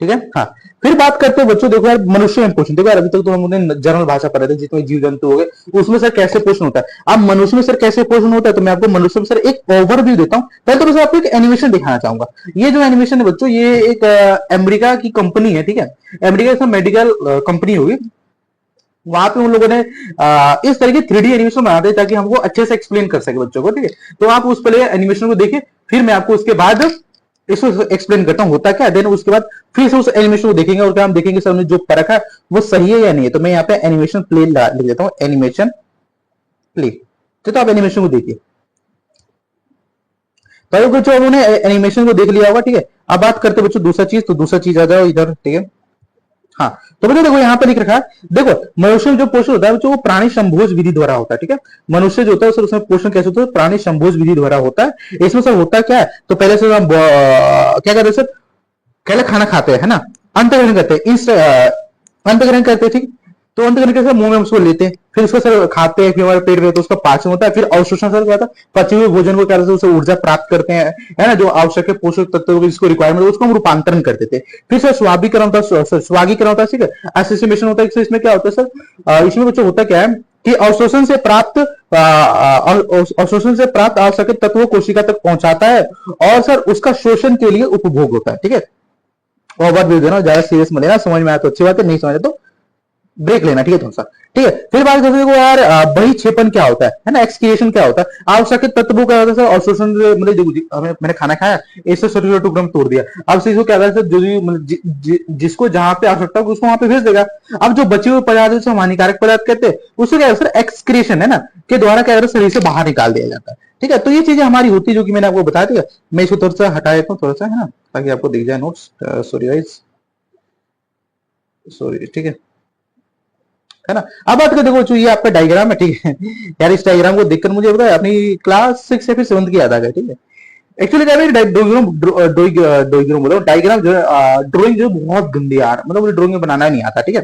ठीक है। हाँ, फिर बात करते हैं बच्चों, देखो यार मनुष्य में पोषण, देखो यार अभी तक तो हमने जनरल भाषा पढ़े थे, जितने जीव जंतु हो गए उसमें सर कैसे पोषण होता है। अब मनुष्य में सर कैसे पोषण होता है, तो मैं आपको मनुष्य में सर एक ओवरव्यू देता हूँ। पहले तो बस आपको एक एनिमेशन दिखाना चाहूंगा। ये जो एनिमेशन है बच्चों, ये एक अमेरिका की कंपनी है, ठीक है। अमेरिका की मेडिकल कंपनी होगी, वहां पे उन लोगों ने इस तरह की 3D एनिमेशन बना दे ताकि हमको अच्छे से एक्सप्लेन कर सके बच्चों को, ठीक है। तो आप उस पहले एनिमेशन को देखिए, फिर मैं आपको उसके बाद इसको एक्सप्लेन करता हूं होता क्या है। देन उसके बाद फिर से उस एनिमेशन को देखेंगे और क्या हम देखेंगे सर जो परखा है वो सही है या नहीं है। तो मैं यहाँ पे एनिमेशन प्ले लिख देता हूँ, एनिमेशन प्ले। तो आप एनिमेशन को देखिए, तो बच्चों उन्होंने एनिमेशन को देख लिया होगा, ठीक है। अब बात करते बच्चों दूसरा चीज, तो दूसरा चीज आ जाओ इधर, ठीक है। हाँ, तो बच्चों देखो यहाँ पे लिख रखा है, देखो मनुष्य में जो पोषण होता है बच्चों वो प्राणी संभोज विधि द्वारा होता है, ठीक है। मनुष्य जो होता है सर उसमें पोषण कैसे होता है, प्राणी संभोज विधि द्वारा होता है। इसमें सर होता क्या है, तो पहले से हम क्या करते हैं सर, पहले खाना खाते हैं, है ना, अंतग्रहण करते हैं, अंतग्रहण करते हैं, ठीक। तो अंतग्रहण कैसे, मुंह में उसको लेते हैं, फिर उसको सर खाते हैं, फिर हमारे पेट में तो उसका पाचन होता है। फिर अवशोषण सर क्या होता है, पचे हुए भोजन को क्या करते हैं, उसे ऊर्जा प्राप्त करते हैं, है ना, जो आवश्यक है पोषक तत्वों की जिसको रिक्वायरमेंट उसको हम रूपांतरण करते थे। फिर सर स्वाभिकरण होता है, स्वागीकरण होता है, ठीक है, एसिमिलेशन होता है। इसमें क्या होता है सर, इसमें बच्चों होता क्या है कि अवशोषण से प्राप्त आवश्यक तत्वों कोशिका तक पहुंचाता है और सर उसका शोषण के लिए उपभोग होता है, ठीक है। और बात भी देना, ज्यादा सीरियस मत लेना, समझ में आया तो अच्छी बात है, नहीं समझ तो ब्रेक लेना, ठीक है थोड़ा सा, ठीक है। फिर बात करते हैं यार बही छेपन क्या होता है ना, एक्सक्रिएशन क्या होता है, आवश्यक तत्वों का होता है सर, अवशोषण मतलब मैंने खाना खाया, ऐसे छोटे छोटे टुकड़ों में तोड़ दिया, अब से इसको क्या होता है सर, जो भी मतलब जिसको जहां पे आवश्यकता हो उसको वहां पे भेज देगा। अब जो बचे हुए पदार्थ जिसे हम हानिकारक पदार्थ कहते हैं, उसको क्या है सर, एक्सक्रिएशन है ना, के द्वारा क्या शरीर से बाहर निकाल दिया जाता है, ठीक है। तो ये चीजें हमारी होती है जो कि मैंने आपको बता दिया। मैं इसको थोड़ा सा हटा देता हूँ थोड़ा सा, है ना, ताकि आपको दिख जाए नोट्स। सॉरी गाइस, सॉरी, ठीक है ना। अब बात कर देखो, जो ये आपका डायग्राम है, ठीक है यार, इस डायग्राम को देखकर मुझे पता है अपनी क्लास 6 या फिर 7 की याद आ गई, ठीक है। एक्चुअली क्या है, डायग्राम बोलो, डायग्राम जो है, ड्राइंग जो बहुत गंदी यार, मतलब मुझे ड्राइंग बनाना नहीं आता, ठीक है।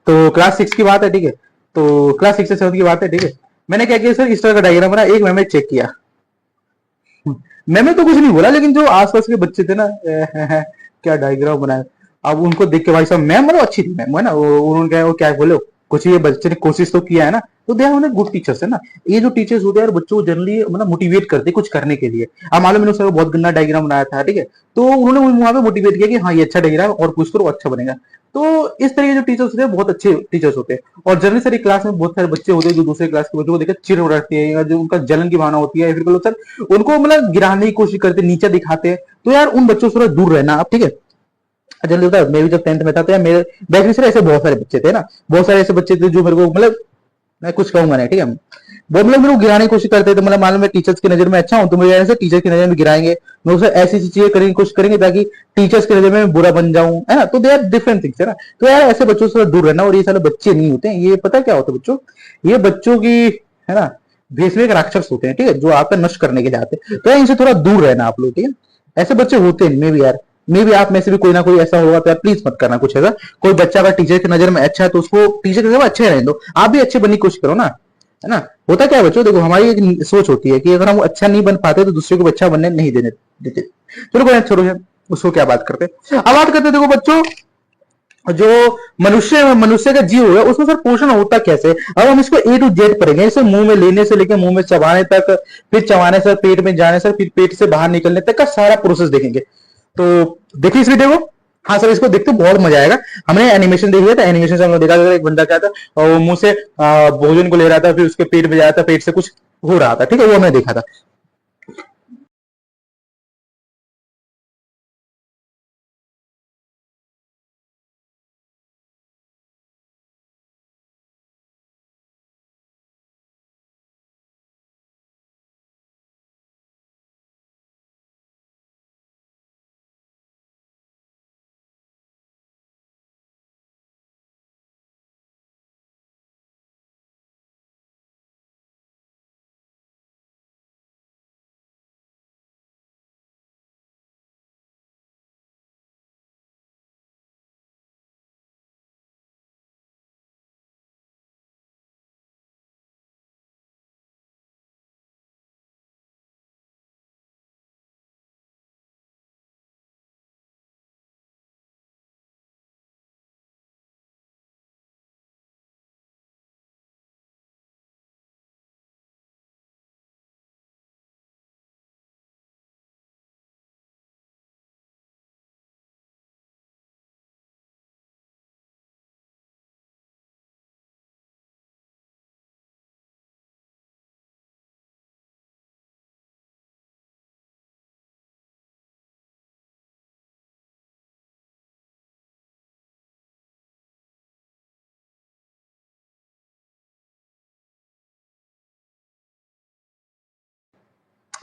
तो क्लास 6 की बात है, ठीक है। तो क्लास 6 से 7 की बात है, ठीक है। मैंने क्या किया सर, इस तरह का डायग्राम बना, एक मैंने चेक किया, मैंने तो कुछ नहीं बोला, लेकिन जो आसपास के बच्चे थे ना क्या डायग्राम बनाया, अब उनको देख के भाई साहब, मैम मतलब अच्छी थी मैम, है ना, उन्होंने क्या, वो क्या बोले, कुछ ये बच्चे ने कोशिश तो किया है ना, तो दे आर गुड टीचर्स, है ना। ये जो टीचर्स होते हैं यार, बच्चों को जनरली मतलब मोटिवेट करते कुछ करने के लिए। अब मालूम मैंने उसका बहुत गंदा डायग्राम बनाया था, ठीक है, तो उन्होंने वहां पे मोटिवेट किया कि हाँ ये अच्छा डायग्राम, और कुछ करो अच्छा बनेगा। तो इस तरह के जो टीचर्स होते हैं बहुत अच्छे टीचर्स होते हैं। और जनरली सर क्लास में बहुत सारे बच्चे होते हैं जो दूसरे क्लास के बच्चों को देखकर चिढ़ उड़ाते हैं, या जो उनका जलन की भावना होती है, या फिर बोलो सर उनको मतलब गिराने की कोशिश करते, नीचा दिखाते हैं, तो यार उन बच्चों से थोड़ा दूर रहना आप, ठीक है। जल्दी होता है, मैं भी जब 10th में था तो यार मेरे बैच में सर ऐसे बहुत सारे बच्चे थे ना, बहुत सारे ऐसे बच्चे थे जो मेरे को मतलब, मैं कुछ कहूंगा नहीं, ठीक है, वो मतलब मेरे को गिराने की कोशिश करते थे, मतलब मालूम मैं टीचर्स की नजर में अच्छा हूं तो मुझे ऐसे टीचर की नजर में गिराएंगे, मैं उसे ऐसी ऐसी चीजें करने की कोशिश करेंगे ताकि टीचर्स की नजर में बुरा बन जाऊं, है ना। तो दे आर डिफरेंट थिंग्स, है ना। तो यार ऐसे बच्चों से दूर रहना, और ये सारे बच्चे नहीं होते हैं, ये पता क्या होता है बच्चों, ये बच्चों की, है ना, भेष में एक राक्षस होते हैं, ठीक है, जो आपका नष्ट करने के लिए आते हैं, तो यार इनसे थोड़ा दूर रहना आप लोग, ठीक है। ऐसे बच्चे होते हैं, मे भी यार, मे भी आप में से भी कोई ना कोई ऐसा होगा, तो यार प्लीज मत करना कुछ ऐसा। कोई बच्चा अगर टीचर की नजर में अच्छा है तो उसको टीचर की नजर में अच्छे रहने दो, आप भी अच्छे बनने की कोशिश करो ना, है ना। होता क्या है बच्चों, देखो हमारी एक सोच होती है कि अगर हम अच्छा नहीं बन पाते तो दूसरे को अच्छा बनने नहीं देने देते। चलो कोई छोड़ो है, उसको क्या बात करते। अब बात करते देखो बच्चों, जो मनुष्य मनुष्य का जीव है उसमें सर पोषण होता कैसे। अब हम इसको ए टू जेड पढ़ेंगे, इसे मुंह में लेने से लेकर मुंह में चबाने तक, फिर चबाने से पेट में जाने से, फिर पेट से बाहर निकलने तक का सारा प्रोसेस देखेंगे। तो देखिए इस वीडियो को, हाँ सर इसको देखते बहुत मजा आएगा। हमने एनिमेशन देख लिया था, एनिमेशन से हमने देखा था एक बंदा क्या था, और वो मुंह से भोजन को ले रहा था, फिर उसके पेट में जा रहा था, पेट से कुछ हो रहा था, ठीक है, वो हमने देखा था।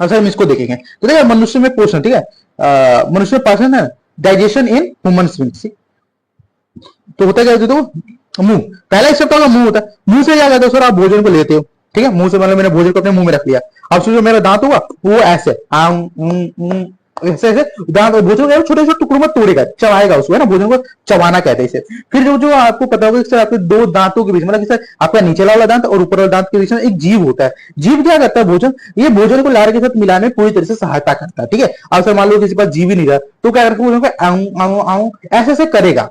अब सर हम इसको देखेंगे, तो देखिए मनुष्य में पोषण, ठीक है, मनुष्य में पोषण है, डाइजेशन इन ह्यूमन बींग्स। तो होता क्या है, तो मुंह, पहला स्टेप का मुंह होता है, मुंह से क्या कहते हो सर, आप भोजन को लेते हो, ठीक है, मुंह से मतलब मैंने भोजन को अपने मुंह में रख लिया। अब सोचो मेरा दांत होगा वो ऐसे ऐसे ऐसे दांत, भोजन को छोटे छोटे टुकड़ों में तोड़ेगा, चबाएगा उसको, है ना, भोजन को चबाना कहते हैं इसे। फिर जो जो आपको पता होगा कि सर आपके दो दांतों के बीच, मतलब कि सर आपका नीचे वाला दांत और ऊपर वाला दांत के बीच में एक जीव होता है। जीव क्या करता है, भोजन, ये भोजन को लार के साथ मिलाने में पूरी तरह से सहायता करता है, ठीक है। अब सर मान लो किसी के पास जीव ही नहीं रहा, तो क्या करता है, भोजन को आऊं आऊं आऊं ऐसे ऐसे करेगा,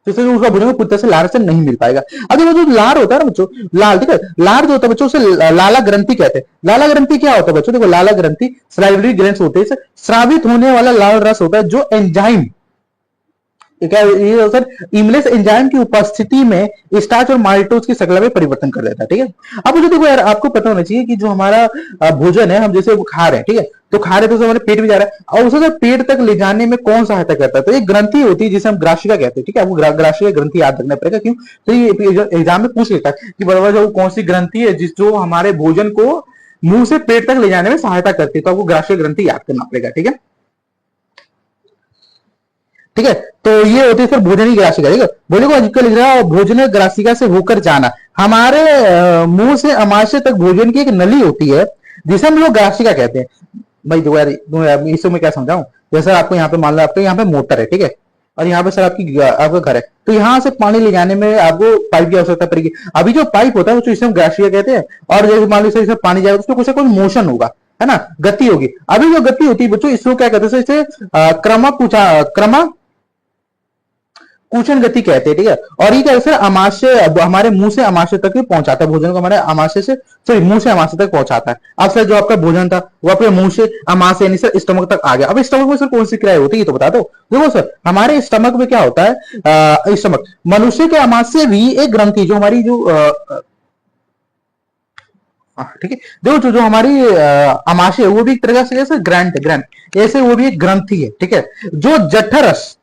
जिससे उसका भोजन को पूरी तरह से लार से नहीं मिल पाएगा। अब देखो जो लार होता है ना बच्चों, लाल, ठीक है, लार जो होता है बच्चों उसे लाला ग्रंथि कहते हैं। लाला ग्रंथि क्या होता है बच्चों, देखो लाला ग्रंथि सलाइवरी ग्लैंड्स होते हैं, स्रावित होने वाला लाल रस होता है जो एंजाइम क्या ये सर इमलेस एंजाइम की उपस्थिति में स्टार्च और माल्टोज की शक्ल में परिवर्तन कर देता है। ठीक है, अब मुझे देखो यार, आपको पता होना चाहिए कि जो हमारा भोजन है, हम जैसे वो खा रहे हैं, ठीक है, तो खा रहे तो हमारे पेट में जा रहा है, और उसे जब पेट तक ले जाने में कौन सहायता करता है, तो एक ग्रंथि होती है जिसे हम ग्राशिका कहते हैं। ठीक है, आपको ग्राशिका ग्रंथि याद रखना पड़ेगा, क्यों, तो ये एग्जाम में पूछ लेता है कि बराबर जो कौन सी ग्रंथि है जिस जो हमारे भोजन को मुंह से पेट तक ले जाने में सहायता करती है, तो आपको ग्राशिका ग्रंथि याद करना पड़ेगा। ठीक है, ठीक है, तो ये होती है सर भोजन की ग्रासिका। ठीक है, बोले को लिख रहा है भोजन ग्रासिका से होकर जाना। हमारे मुंह से अमाशय तक भोजन की एक नली होती है जिसे हम लोग ग्रासिका कहते हैं। भाई दो यार इसमें मैं क्या समझाऊं, जैसे आपको यहाँ पे मान लो आपके यहाँ पे मोटर है, ठीक है, और यहाँ पे सर आपका घर है, तो यहाँ से पानी ले जाने में आपको पाइप की आवश्यकता पड़ेगी। अभी जो पाइप होता है उसको ग्रासिका कहते हैं, और जैसे मान लो इसमें पानी जाएगा उसमें कुछ मोशन होगा, है ना, गति होगी। अभी जो गति होती है बच्चों, इसको क्या कहते हैं, इसे क्रमा कुचन गति कहते हैं। ठीक है, और ये कैसे अमाशय हमारे मुंह से अमाशय तक पहुंचाता है, भोजन को हमारे अमाशय से सॉरी मुंह से अमाशय तक पहुंचाता है। अब सर जो आपका भोजन था वो आपके मुंह से अमाशय यानी सर स्टमक तक आ गया। अब स्टमक में सर कौन सी क्रिया होती है तो बता दो। देखो सर हमारे स्टमक में क्या होता है, स्टमक मनुष्य के अमाशय भी एक ग्रंथि जो हमारी जो ठीक है, देखो जो हमारी अमाशय है वो भी एक तरह से जैसे ग्रैंड ऐसे वो भी एक ग्रंथि है। ठीक है, जो जठरस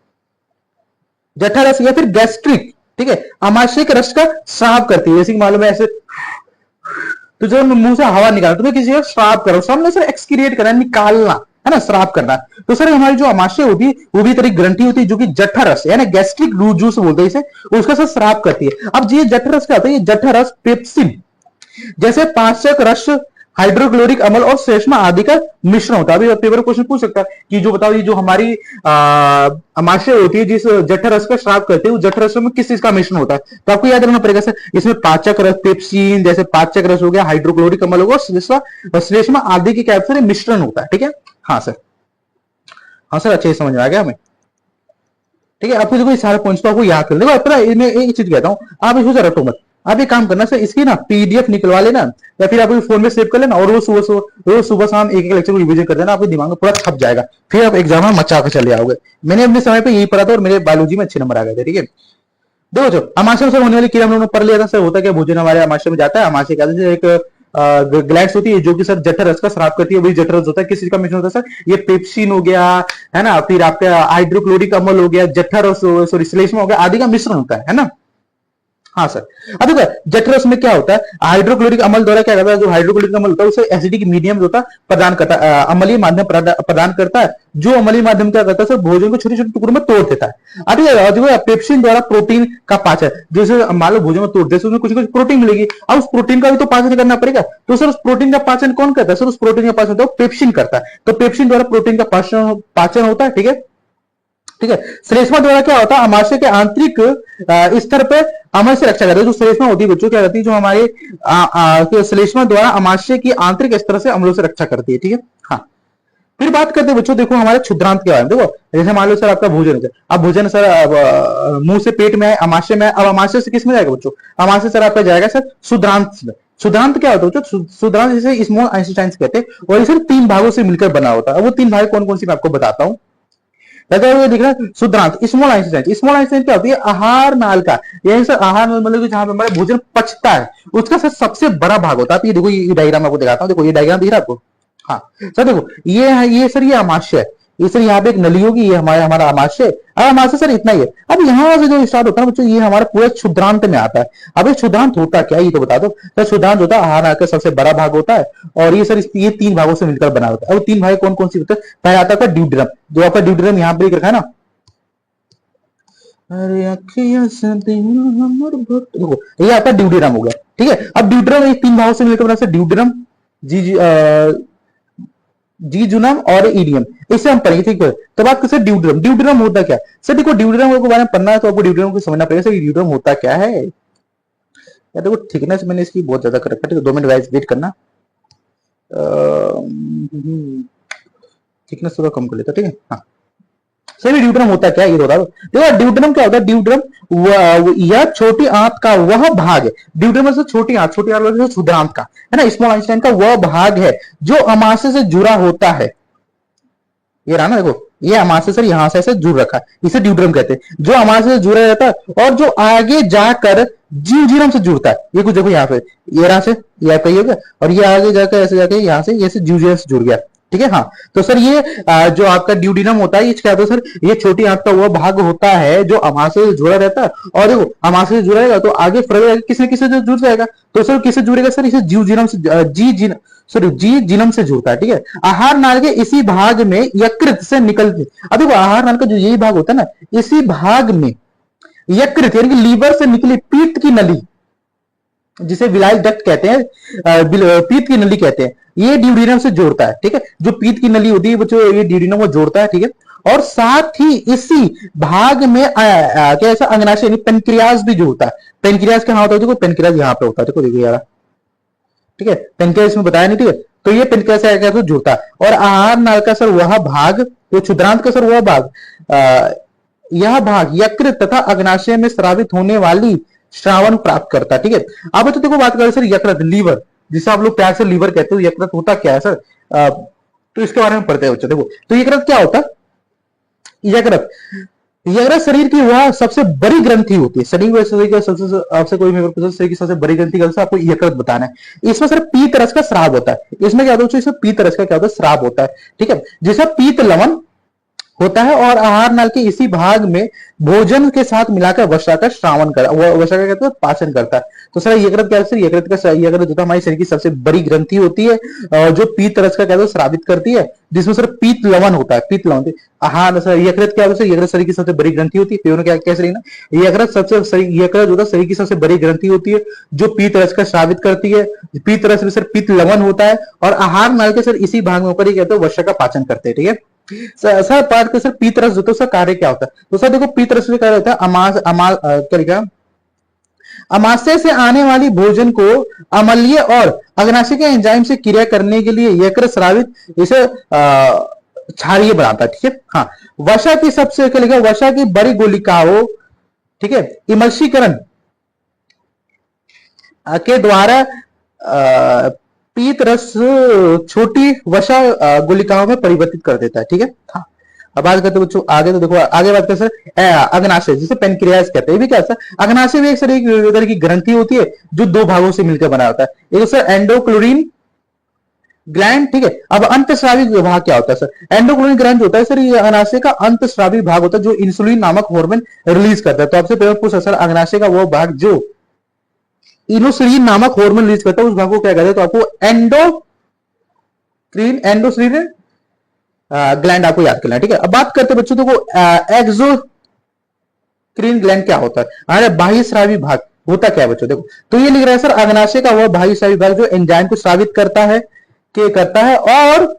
या फिर गैस्ट्रिक, ठीक है, अमाशय के रस का श्राव करती है। जैसे मालूम है ऐसे तो जो मुंह से हवा निकालना, तुम्हें किसी का श्राव करो, सामने सर एक्सक्रिएट करना, निकालना, है ना, श्राव करना। तो सर हमारी जो अमाशय होती है वो भी तरह ग्रंथि होती है जो कि जठरस यानी गैस्ट्रिक जूस बोलते हैं इसे, उसका सर श्राव करती है। अब ये जठरस क्या होता है, ये जठरस पेप्सिन जैसे पाचक रस, हाइड्रोक्लोरिक अम्ल और श्लेष्मा आदि का मिश्रण होता है। अभी पेपर क्वेश्चन पूछ सकता है कि जो बताओ ये जो हमारी अमाशय होती है जिस जठरस का श्राव करते हैं, उस जठरस में किस चीज का मिश्रण होता है, तो आपको याद रखना पड़ेगा सर इसमें पाचक रस, पेप्सिन जैसे पाचक रस हो गया, हाइड्रोक्लोरिक अम्ल हो गया, श्लेष्मा आदि के कैप्सूल मिश्रण होता है। ठीक है, हाँ सर, हाँ सर, अच्छे से समझ में आ गया हमें। ठीक है, आपको देखो सारे पॉइंट्स को आपको याद कर देखो, पता है मैं एक चीज कहता हूँ, आप इसको रटो मत, आप एक काम करना सर इसकी ना पीडीएफ निकलवा लेना या फिर आप फोन में सेव कर लेना, और रोज सुबह शाम एक लेक्चर को रिवीजन कर देना, आपके दिमाग में पूरा छप जाएगा, फिर आप एग्जाम में मचा कर चले आओगे। मैंने अपने समय पे यही पढ़ा था और मेरे बायोलॉजी में अच्छे नंबर आ गए थे। ठीक है, देखो जो अमाशय में होने वाली क्रिया हम लोगों ने पढ़ लिया था सर, होता क्या भोजन हमारे अमाशय में जाता है, अमाशय कहते हैं एक ग्लैंड्स होती है जो कि सर जठर रस का श्राव करती है, वही जठर रस होता है, किस चीज का मिश्रण होता है सर, ये पेप्सिन हो गया, है ना, फिर आपका हाइड्रोक्लोरिक अम्ल हो गया, जठर रस सॉरी श्लेष्मा हो गया आदि का मिश्रण होता है ना। हाँ सर, अब देखो जठरस में क्या होता है, हाइड्रोक्लोरिक अम्ल द्वारा क्या करता है, जो हाइड्रोक्लोरिक अम्ल होता है उसे एसिडिक मीडियम होता है प्रदान करता है, अम्लीय माध्यम प्रदान करता है, जो अम्लीय माध्यम क्या करता है सर, भोजन को छोटे छोटे टुकड़ों में तोड़ देता है। अब देखो पेप्सिन द्वारा प्रोटीन का पाचन, जैसे मान लो भोजन में तोड़ दे उसमें कुछ कुछ प्रोटीन मिलेगी, अब उस प्रोटीन का भी तो पाचन करना पड़ेगा, तो सर उस प्रोटीन का पाचन कौन करता है, सर उस प्रोटीन का पाचन तो पेप्सिन करता है, तो पेप्सिन द्वारा प्रोटीन का पाचन होता है। ठीक है, ठीक है, श्लेष्मा द्वारा क्या होता है, अमाशय के आंतरिक स्तर पे अम्ल से रक्षा करती है। जो श्लेष्मा होती है बच्चों क्या करती है, जो हमारे श्लेष्मा द्वारा अमाशय की आंतरिक स्तर से अम्लों से रक्षा करती है। ठीक है, हाँ, फिर बात करते हैं बच्चों, देखो हमारे क्षुद्रांत के बारे में। देखो जैसे मान लो सर आपका भोजन है, अब भोजन सर मुंह से पेट में है, अमाशय में, अब अमाशय से किस में जाएगा बच्चों, अमाशय सर आपका जाएगा सर क्षुद्रांत में। क्षुद्रांत क्या होता है बच्चों, क्षुद्रांत जिसे स्मॉल इंटेस्टाइन्स कहते हैं, और ये सर 3 भागों से मिलकर बना होता है। अब वो 3 भाग कौन कौन सी मैं आपको बताता हूँ। दिख रहा है शुद्रांत, स्मॉल इंटेस्टाइन, स्मॉल इंटेस्टाइन क्या होती है, आहार नाल का, यही सर आहार नाल मतलब जहां पे हमारा भोजन पचता है उसका सर सबसे बड़ा भाग होता है। ये देखो ये डायग्राम आपको दिखाता हूँ, देखो ये डायग्राम दिख रहा है आपको, हाँ सर देखो ये है, ये सर ये अमाशय है, ये सर यहाँ पे एक नली होगी, ये हमारा अमाशय, अब अमाशय सर इतना ही है। अब यहाँ से जो स्टार्ट होता है बच्चों, ये हमारा पूरा क्षुद्रांत में आता है। अब ये क्षुद्रांत होता क्या है ये तो बता दो सर। क्षुद्रांत होता है आहार नाल का सबसे बड़ा भाग होता है, और ये सर ये 3 भागों से मिलकर बना होता है। अब 3 भाग कौन कौन सी होते हैं, पहले आता है ड्यूड्रम, जो आपका ड्यूड्रम यहाँ पे लिख रखा है ना, अरे अखियां से देखो ये आपका ड्यूडेरम हो गया। ठीक है, अब ड्यूडेरम ये 3 भागों से मिलकर बना है, ड्यूडेरम जीजुनम और ईडियम, इसे हम पढ़ेंगे। ठीक है, तो बात करते हैं ड्यूडेरम। ड्यूडेरम होता क्या सर, देखो ड्यूडेरम के बारे में पढ़ना है तो आपको ड्यूडेरम को समझना पड़ेगा सर, ड्यूडेरम होता क्या है। या देखो थिकनेस मैंने इसकी बहुत ज्यादा कर रखा है, 2 मिनट वेट करना, थिकनेस थोड़ा कम कर लेता। ठीक है, हाँ सभी ड्यूड्रम होता क्या ये बता दो। देखो ड्यूड्रम क्या होता है, ड्यूड्रम यह छोटी आंत का वह भाग है, ड्यूड्रम से छोटी आंत क्षुद्रांत का, है ना, स्मॉल इंटेस्टाइन का वह भाग है जो अमाशय से जुड़ा होता है। ये रहा ना, देखो ये अमाशय सर यहाँ से ऐसे जुड़ रखा है, इसे ड्यूड्रम कहते हैं। जो अमाशय से जुड़ा रहता है और जो आगे जाकर जीवजीरम से जुड़ता है, ये कुछ देखो यहाँ पे, ये रहा से ये आपका ये हो गया, और ये आगे जाकर ऐसे जाके यहाँ से ये जीवजीरम से जुड़ गया, ठीक है। हाँ, तो सर ये जो आपका ड्यूडिनम होता है, ये क्या होता है सर, ये छोटी आंत का वो भाग होता है जो अमाशय से जुड़ा रहता है, और देखो अमाशय से जुड़ा रहेगा तो आगे फर्दर किसी न किसी से जुड़ जाएगा। तो सर किससे जुड़ेगा सर, इसे जीवजीरम से जी जिनम से जुड़ता है, ठीक है। आहार नाल के इसी भाग में यकृत से निकलते, अब देखो आहार नाल का जो यही भाग होता है ना, इसी भाग में यकृत यानी कि लीवर से निकली पीत्त की नली, जिसे विलायक डक्ट कहते हैं, पीत्त की नली कहते हैं, ये ड्यूडिनम से जोड़ता है, ठीक है। जो पीत्त की नली होती है वो जो ये ड्यूडिनम को जोड़ता है, ठीक है। और साथ ही इसी भाग में क्या ऐसा अंगनाशय यानी पेनक्रियाज भी जोड़ता है। पेनक्रियाज कहां होता है, देखो पेनक्रियाज यहाँ पे होता है, देखो देखो यार, ठीक है। पेनक्रियाज इसमें बताया नहीं, ठीक है। तो ये पेनक्रियाज क्या तो जुड़ता है। और आहार नाल का सर वह भाग, जो क्षुद्रांत का सर वह भाग, यह भाग यकृत तथा अग्नाशय में स्रावित होने वाली श्रावण प्राप्त करता है, ठीक है। अब तो देखो बात करें सर यकृत, लीवर, जिसे आप लोग प्यार से लीवर कहते हो, यकृत होता क्या है सर, तो इसके बारे में पढ़ते हैं बच्चों। देखो तो यकृत क्या होता है, यकृत यकृत शरीर की वह सबसे बड़ी ग्रंथि होती है। शरीर का सबसे, आपसे कोई शरीर की सबसे बड़ी ग्रंथि का आपको यकृत बताना है। इसमें सर पीत रस का स्राव होता है। इसमें क्या होता है, इसमें पीत रस का क्या होता है, स्राव होता है, ठीक है, जिसका पीत लवण होता है। और आहार नाल के इसी भाग में भोजन के साथ मिलाकर वसा का श्रावण कर, वसा का कहते हैं पाचन करता है। तो सर यकृत क्या है, यकृत का यकृत जो हमारे शरीर की सबसे बड़ी ग्रंथि होती है, जो पीत रस का कहते हैं श्रावित करती है, जिसमें सर पीत लवण होता है, पीत लवण। हाँ सर यकृत क्या होता है, यकृत शरीर की सबसे बड़ी ग्रंथि होती है। क्या कैसे लेना, यकृत सबसे यकृत जो शरीर की सबसे बड़ी ग्रंथि होती है जो पीत रस का श्रावित करती है। पीत रस में सर पीत लवण होता है, और आहार नाल के सर इसी भाग में ऊपर ही कहते हैं वसा का पाचन करते हैं, ठीक है। सर बात कर सर पीत रस जो तो सर कार्य क्या होता है, तो सर देखो पीत रस कार्य होता है अमाशय से आने वाली भोजन को अम्लीय और अग्नाशय के एंजाइम से क्रिया करने के लिए यकृत स्रावित इसे क्षारीय बनाता है, ठीक है। हाँ, वसा की सबसे क्या लिखा, वसा की बड़ी गोलिकाओं, ठीक है, इमल्शीकरण के द्वारा पीत रस छोटी वसा गुलिकाओं में परिवर्तित कर देता है, ठीक है। हाँ, अब बात करते बच्चों आगे, तो देखो आगे बात करते सर अग्नाशय, जिसे पेनक्रियाज कहते हैं, ये भी क्या है, अग्नाशय भी एक तरह की ग्रंथि होती है जो दो भागों से मिलकर बना होता है। एक सर एंडोक्लोरीन ग्लैंड, ठीक है। अब अंतस्रावी भाग क्या होता है सर, एंडोक्लोरीन ग्लैंड होता है सर, ये अग्नाशय का अंतस्रावी भाग होता है जो इंसुलिन नामक हार्मोन रिलीज करता है। तो आपसे पहले पूछा सर अग्नाशय का वो भाग जो इनोसिलिन नामक हार्मोन रिलीज करता है, उस भाग को क्या कहते हैं, तो आपको एंडोक्रीन ग्लैंड आपको याद करना है, ठीक है। अब बात करते हैं बच्चों, देखो एक्सोक्रीन ग्लैंड क्या होता है, अरे बाह्य स्रावी भाग होता क्या है बच्चों, देखो तो ये लिख रहा है सर अग्नाशय का वह बाह्य स्रावी भाग जो एंजाइम को स्रावित करता है और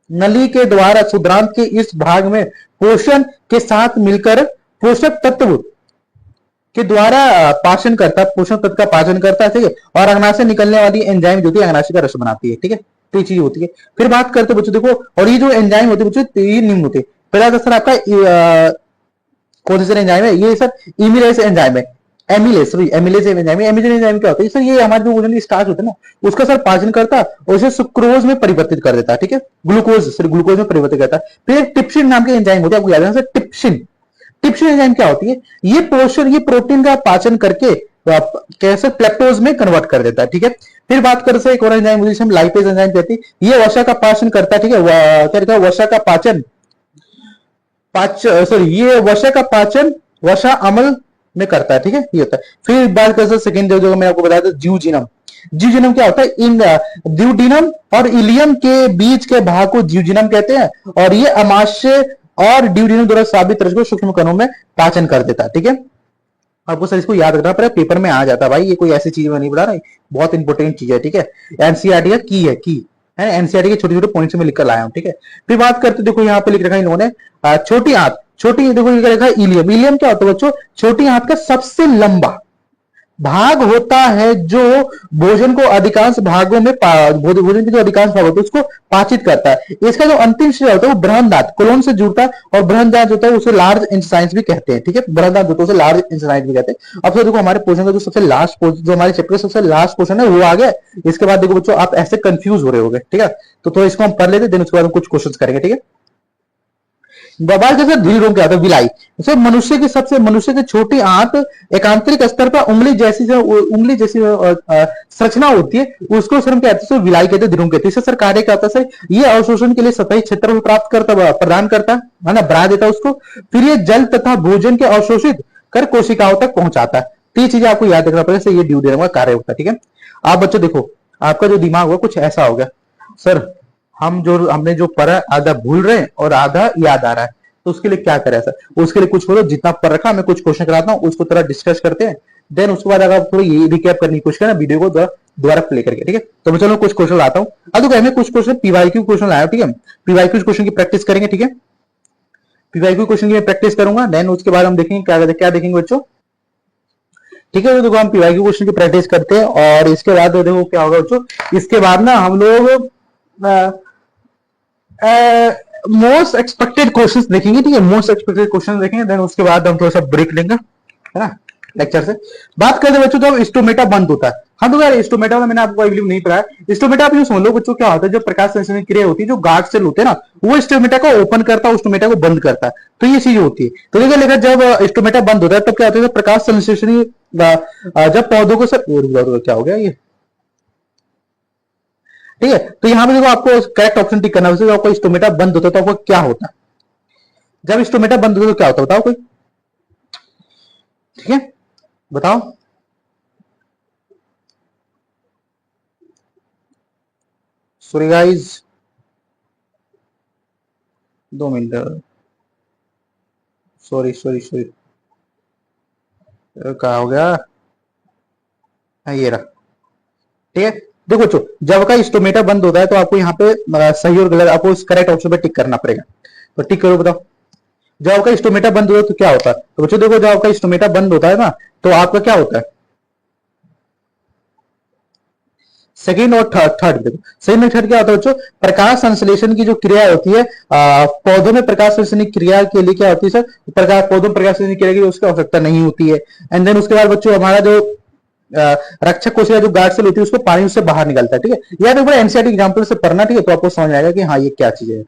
नली के द्वारा क्षुद्रांत के इस भाग में पोषण के साथ मिलकर पोषक तत्व के द्वारा पाचन करता है, पोषक तत्व का पाचन करता है, ठीक है। और अग्नाशय निकलने वाली एंजाइम जो होती है अग्नाशय का रस बनाती है, ठीक है। तो ये चीज होती है। फिर बात करते हैं बच्चों, देखो और ये जो एंजाइम होती है बच्चों, ये निम्न होते हैं। पहला तो सर आपका कौन सी एंजाइम है, ये सर इमिलेज एंजाइम है, एमिलेज एंजाइम क्या होता है सर, ये हमारे जो भोजन स्टार्च होता है ना, उसका सर पाचन करता है और उसे सुक्रोज में परिवर्तित कर देता है, ठीक है, ग्लूकोज में परिवर्तित करता है। फिर टिप्सिन नाम के एंजाइम होते हैं, आपको याद है सर टिप्सिन एंजाइम क्या होती है, ये प्रोटीन का पाचन करके कैसे प्लेक्टोज में कन्वर्ट कर देता है, ठीक है। फिर बात करते हैं एक और एंजाइम जिसे हम लाइपेज एंजाइम कहते हैं, ये वसा का पाचन करता है, ठीक है। क्या वसा का पाचन ये वसा का पाचन वसा अम्ल में करता है, ठीक है, ये होता है। फिर बात करते हैं सेकेंड जो मैं आपको बताया था जीवजिनम क्या होता है, इन ड्यूडिनम और इलियम के बीच के भाग को जीवजिनम कहते हैं, और ये अमाशय और ड्यूडिनम द्वारा साबित रस को सूक्ष्म कणों में पाचन कर देता है, ठीक है। आपको सर इसको याद रखना पड़ेगा, पेपर में आ जाता है भाई, ये कोई ऐसी चीज में नहीं पढ़ा रहा, बहुत इंपॉर्टेंट चीज है, ठीक है। एनसीईआरटी का की है एनसीईआरटी के छोटे छोटे पॉइंट्स में लिखकर लाया हूं, ठीक है। फिर बात करते देखो यहाँ पे लिख रखा है इन्होंने छोटी आंत, देखो लिख रखा है इलियम क्या होता है बच्चों, छोटी आंत का सबसे लंबा भाग होता है जो भोजन को अधिकांश भागों में भोजन के जो अधिकांश भाग होते हैं उसको पाचित करता है। इसका जो अंतिम श्रेय होता है वो बृहदांत कोलोन से जुड़ता है, और बृहदांत होता है उसे लार्ज इंटेस्टाइन्स भी कहते हैं, ठीक है। बृहदांत होता है उसे लार्ज इंटेस्टाइन्स भी कहते हैं। अब तो देखो हमारे पोर्शन का जो सबसे लास्ट पोर्शन, जो हमारे चैप्टर का सबसे लास्ट पोर्शन है वो आ गया। इसके बाद देखो बच्चों आप ऐसे कंफ्यूज हो रहे होगे, ठीक है। तो इसको हम पढ़ लेते, देन उसके बाद हम कुछ क्वेश्चन करेंगे, ठीक है। बाल कैसे ढील रोग क्या होता है, विलाई। जैसे मनुष्य की छोटी आंत एक आंतरिक स्तर पर उंगली जैसी संरचना होती है, उसको सर हम कहते हैं विलाई कहते हैं, ध्रुव कहते हैं। इससे सर कार्य क्या होता है सर, ये अवशोषण के लिए सतही क्षेत्र में प्राप्त करता प्रदान करता है ना, बढ़ा देता है उसको। फिर ये जल तथा भोजन के अवशोषित कर कोशिकाओं तक पहुंचाता है। तो ये चीजें आपको याद रखना पड़ेगा, ये ड्यूडेनम का कार्य होता है। ठीक है, आप बच्चों देखो, आपका जो दिमाग होगा कुछ ऐसा हो गया सर, हमने जो पढ़ा आधा भूल रहे हैं और आधा याद आ रहा है, तो उसके लिए क्या करें सर, उसके लिए कुछ बोलो, जितना पढ़ रखा मैं कुछ क्वेश्चन कराता हूँ उसको थोड़ा डिस्कस करते हैं, देन उसके बाद अगर थोड़ी ये रिकैप करने की कोशिश करें वीडियो को दोबारा प्ले करके। ठीक है, तो मैं चलो कुछ क्वेश्चन लाता हूँ। अब तो मैं कुछ क्वेश्चन पीवाईक्यू क्वेश्चन लाया। ठीक है, पीवाईक्यू क्वेश्चन की प्रैक्टिस करेंगे। ठीक है, पीवाईक्यू क्वेश्चन की मैं प्रैक्टिस करूंगा, देन उसके बाद हम देखेंगे क्या देखेंगे बच्चों। ठीक है, तो देखो हम पीवाईक्यू क्वेश्चन की प्रैक्टिस करते हैं और इसके बाद देखो क्या होगा बच्चों, इसके बाद ना हम लोग मोस्ट एक्सपेक्टेड क्वेश्चंस देखेंगे। ठीक है, मोस्ट एक्सपेक्टेड क्वेश्चन देखेंगे, देन उसके बाद हम थोड़ा सा ब्रेक लेंगे, है ना, लेक्चर से। बात करते बच्चों जब स्टोमेटा बंद होता है, हाँ तो यार स्टोमेटा में मैंने आपको आई बिलीव नहीं पढ़ाया। स्टोमेटा आप यूं समझ लो बच्चों, क्या होता है जब प्रकाश संश्लेषण क्रिया होती है, जो गार्ड सेल होते हैं ना, वो स्टोमेटा को ओपन करता है, स्टोमेटा को बंद करता है, तो ये चीज होती है। तो देखिए लेकिन जब स्टोमेटा बंद होता है तब क्या होता है, प्रकाश संश्लेषण जब पौधों को सर क्या हो गया ये, ठीक है, तो यहां पे देखो आपको करेक्ट ऑप्शन टिक करना है। आपको स्टोमेटा बंद होता है तो आपको क्या होता है, जब स्टोमेटा बंद होता है तो क्या होता है बताओ कोई। ठीक है, बताओ। Sorry guys, 2 minute, sorry sorry sorry, क्या हो गया, ये रहा। ठीक है, देखो बच्चों जब का स्टोमेटा बंद होता है तो आपको यहाँ पे सही और गलत आपको करेक्ट ऑप्शन पे टिक करना पड़ेगा, तो टिक करो बताओ। जब आपका स्टोमेटा बंद होता है तो क्या होता है, तो बच्चों देखो जब आपका स्टोमेटा बंद होता है ना तो आपका क्या होता है, सेकेंड और थर्ड देखो, सेकेंड और थर्ड क्या होता है बच्चों, प्रकाश संश्लेषण की जो क्रिया होती है पौधों में प्रकाश संश्लेषण क्रिया के लिए क्या होती है सर, पौधों में प्रकाश संश्लेषण क्रिया की उसकी आवश्यकता नहीं होती है। एंड देन उसके बाद बच्चों हमारा जो रक्षक कोशिका जो गार्ड सेल होती है उसको पानी से बाहर निकलता है। ठीक है, यार एक बार एनसीईआरटी एग्जांपल से पढ़ना, ठीक है, तो आपको समझ आएगा कि हाँ ये क्या चीज है।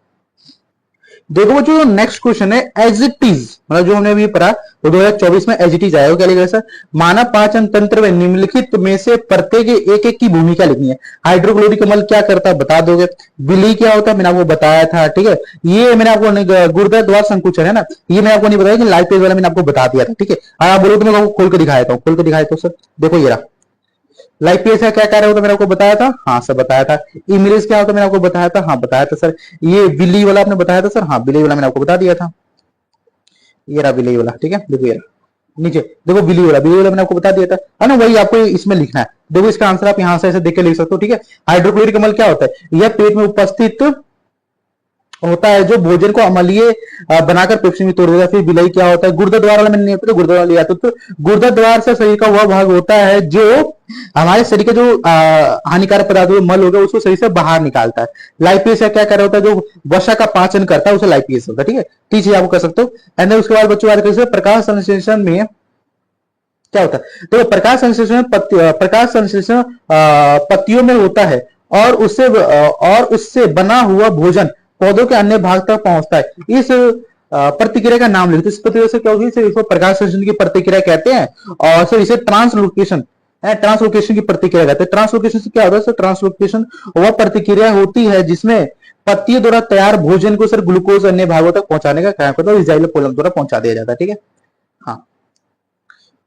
देखो बच्चों नेक्स्ट क्वेश्चन है एज इट इज, मतलब जो हमने अभी पढ़ा तो 2024 में एज इट इज आया, क्या लिखा है सर, मानव पाचन तंत्र में निम्नलिखित में से प्रत्येक एक की भूमिका लिखनी है। हाइड्रोक्लोरिक अम्ल क्या करता है बता दोगे, विली क्या होता है मैंने आपको बताया था। ठीक है, ये मैंने आपको गुर्दा द्वार संकुचन है ना, ये मैंने आपको नहीं बताया कि लाइपेज वाला मैंने आपको बता दिया था। ठीक है, आप बोलो तो मैं आपको खोल कर दिखाया था, खोल कर दिखाया तो सर देखो ये रहा, लाइपेज का क्या कार्य होता है मैंने आपको बताया था, हाँ सर बताया था। इमेज क्या होता है मैंने आपको बताया था, हाँ बताया था सर। ये विली वाला आपने बताया था सर, हाँ विली वाला मैंने आपको बता दिया था, ये रहा विली वाला। ठीक है, देखो ये रहा नीचे, देखो विली वाला मैंने आपको बता दिया था, है ना, वही आपको इसमें लिखना है। देखो इसका आंसर आप यहां से ऐसे देख के लिख सकते हो। ठीक है, हाइड्रोक्लोरिक अम्ल क्या होता है, यह पेट में उपस्थित होता है जो भोजन को अम्लीय बनाकर पेप्सी में तोड़ देता है। फिर विलय क्या होता है, गुर्दा द्वार वाला मैंने नहीं पता, गुर्दा वाला लिया तो गुर्दा द्वार से शरीर का वह भाग होता है जो हमारे शरीर के जो हानिकारक पदार्थ मल हो गया उसको शरीर से बाहर निकालता है। लाइपेज क्या कर रहा होता है, जो वसा का पाचन करता है उसे लाइपेज होता है। ठीक है, तीन चीज आपको कर सकते हो। एंड उसके बाद बच्चों बात करें प्रकाश संश्लेषण में क्या होता है, तो प्रकाश संश्लेषण पत्तियों में होता है और उससे बना हुआ भोजन पौधों के अन्य भाग तक पहुंचता है। इस प्रतिक्रिया का नाम लिखते, इस प्रतिक्रिया से क्या होगी सर, इसको प्रकाश संश्लेषण की प्रतिक्रिया कहते हैं और सर इसे ट्रांसलोकेशन की प्रतिक्रिया कहते हैं। ट्रांसलोकेशन से क्या होता है सर, ट्रांसलोकेशन वह प्रतिक्रिया होती है जिसमें पत्तियों द्वारा तैयार भोजन को सर ग्लूकोज अन्य भागों तक पहुंचाने का काम करता है, जाइलोपोलम द्वारा पहुंचा दिया जाता है। ठीक है, हाँ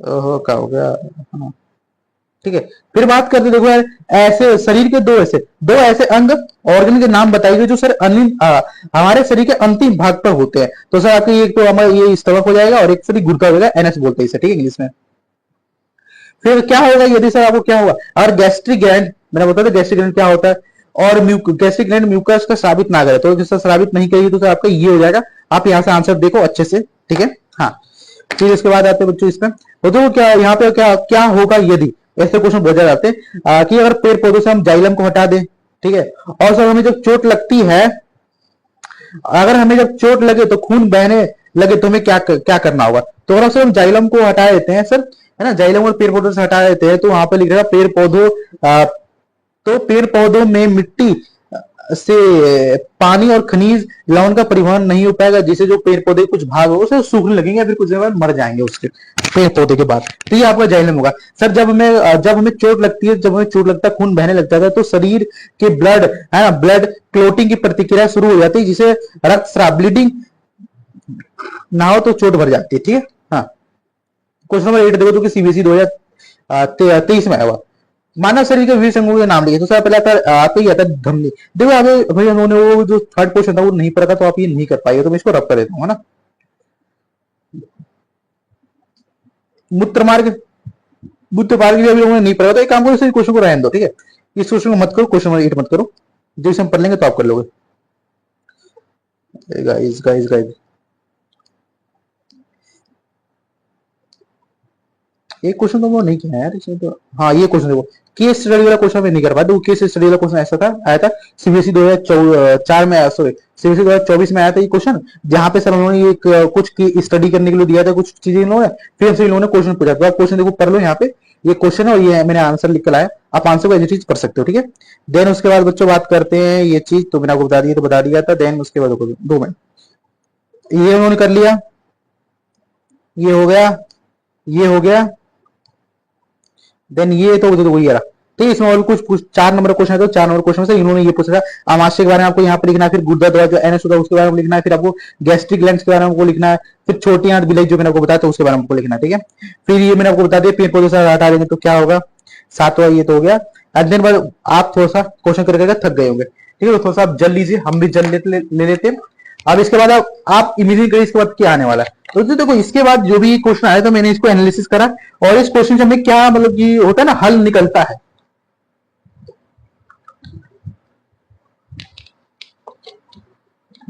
ओहो क्या हो गया, हाँ ठीक है। फिर बात करते देखो यार, ऐसे शरीर के दो ऐसे अंग ऑर्गन के नाम बताइए जो सर हमारे शरीर के अंतिम भाग पर होते हैं। तो सर आपके एक तो हमारा ये स्टमक हो जाएगा और एक सर गुर्दा हो जाएगा, एनएस बोलते हैं इसे, ठीक है इंग्लिश में। फिर क्या होगा यदि सर आपको क्या होगा, और गैस्ट्रिक ग्लैंड मैंने बताया था गैस्ट्रिक ग्लैंड क्या होता है, और गैस्ट्रिक ग्लैंड म्यूकस का स्रावित ना करे, तो जिससे स्रावित नहीं करेगी तो सर आपका ये हो जाएगा। आप यहाँ से आंसर देखो अच्छे से, ठीक है। हाँ फिर इसके बाद आते हैं बच्चों इसमें, तो क्या यहाँ पे क्या होगा यदि ऐसे क्वेश्चन बहुत ज्यादा आते हैं कि अगर पेड़ पौधों से हम जाइलम को हटा दें, ठीक है, और सर हमें जब चोट लगती है, अगर हमें जब चोट लगे तो खून बहने लगे तो हमें क्या करना होगा। तो अगर सर हम जाइलम को हटा देते हैं सर, है ना, जाइलम और पेड़ पौधों से हटा देते हैं तो वहां पे लिख रहा है पेड़ पौधों तो पेड़ पौधों में मिट्टी से पानी और खनिज लवण का परिवहन नहीं हो पाएगा, जिससे जो पेड़ पौधे कुछ भाग होगा उसे सूखने लगेंगे, फिर कुछ दिन बाद मर जाएंगे उसके पेड़ पौधे के बाद। तो ये आपका जाइलम होगा। सर जब हमें चोट लगती है, जब हमें चोट लगता है, खून बहने लगता है, तो शरीर के ब्लड है ना, ब्लड क्लोटिंग की प्रतिक्रिया शुरू हो जाती है, जिसे रक्तस्राव ब्लीडिंग ना हो तो चोट भर जाती है। ठीक है। हाँ, क्वेश्चन नंबर 8 देखो, जो कि सीबीएसई 2023 में आया हुआ। मानव शरीर के विभिन्न अंगों के नाम लिखे। तो सबसे पहले आता ही आता है धमनी। देखो अभी भाई उन्होंने वो जो थर्ड क्वेश्चन था वो नहीं पढ़ा था, तो आप ये नहीं कर पाएंगे, तो मैं इसको रब कर देता हूँ, है ना। मूत्र मार्ग, मूत्र मार्ग भी अभी उन्होंने नहीं पढ़ा, तो एक काम करो, इस क्वेश्चन को रहने दो। ठीक है, इस क्वेश्चन को मत करो, क्वेश्चन नंबर 8 मत करो, जो इसे हम पढ़ लेंगे तो आप कर लोगे। गाइस गाइस गाइस, एक क्वेश्चन तो वो नहीं किया है यार इसमें तो। हाँ, ये क्वेश्चन देखो, केस स्टडी वाला क्वेश्चन में नहीं कर पाया, तो केस स्टडी वाला क्वेश्चन ऐसा था, आया था सीबीएसई 2004 में, सॉरी सीबीएसई 2024 में आया था ये क्वेश्चन, जहाँ पे सर उन्होंने एक कुछ की स्टडी करने के लिए दिया था, कुछ चीजें इन्होंने, फिर हमसे इन्होंने क्वेश्चन पूछा। तो आप क्वेश्चन देखो, पढ़ लो यहाँ पे, ये क्वेश्चन है और ये मैंने आंसर लिख कर लाया, आप आंसर को एज चीज पढ़ सकते हो। ठीक है। देन उसके बाद बच्चों बात करते हैं ये चीज, तो मैंने आपको बता दिया, तो बता दिया था। देन उसके बाद 2 मिनट, ये उन्होंने कर लिया, ये हो गया, ये हो गया, देन ये तो वही रहा। तो इसमें और कुछ 4 नंबर क्वेश्चन है, तो 4 नंबर क्वेश्चन से इन्होंने ये पूछा था, आमाशय के बारे में आपको यहाँ पे लिखना है, फिर गुर्दा द्वारा जो एनएस होता है उसके बारे में लिखना है, फिर आपको गैस्ट्रिक ग्लैंड्स के बारे में आपको लिखना है, फिर छोटी आंत बिलाई जो मैंने आपको बताया तो उसके बारे में आपको लिखना है। ठीक है। फिर ये मैंने आपको बता दिया, पेड़ पौधे से हटा देंगे तो क्या होगा, 7वां ये तो हो गया। दिन बाद आप थोड़ा सा क्वेश्चन करके थक गए होंगे, ठीक है, तो थोड़ा सा आप जल लीजिए, हम भी जल ले लेते हैं। अब इसके बाद आप इमेजिन करिए इसके बाद क्या आने वाला है। तो देखो इसके बाद जो भी क्वेश्चन आया, तो मैंने इसको एनालिसिस करा, और इस क्वेश्चन से हमें क्या मतलब कि होता है ना, हल निकलता है।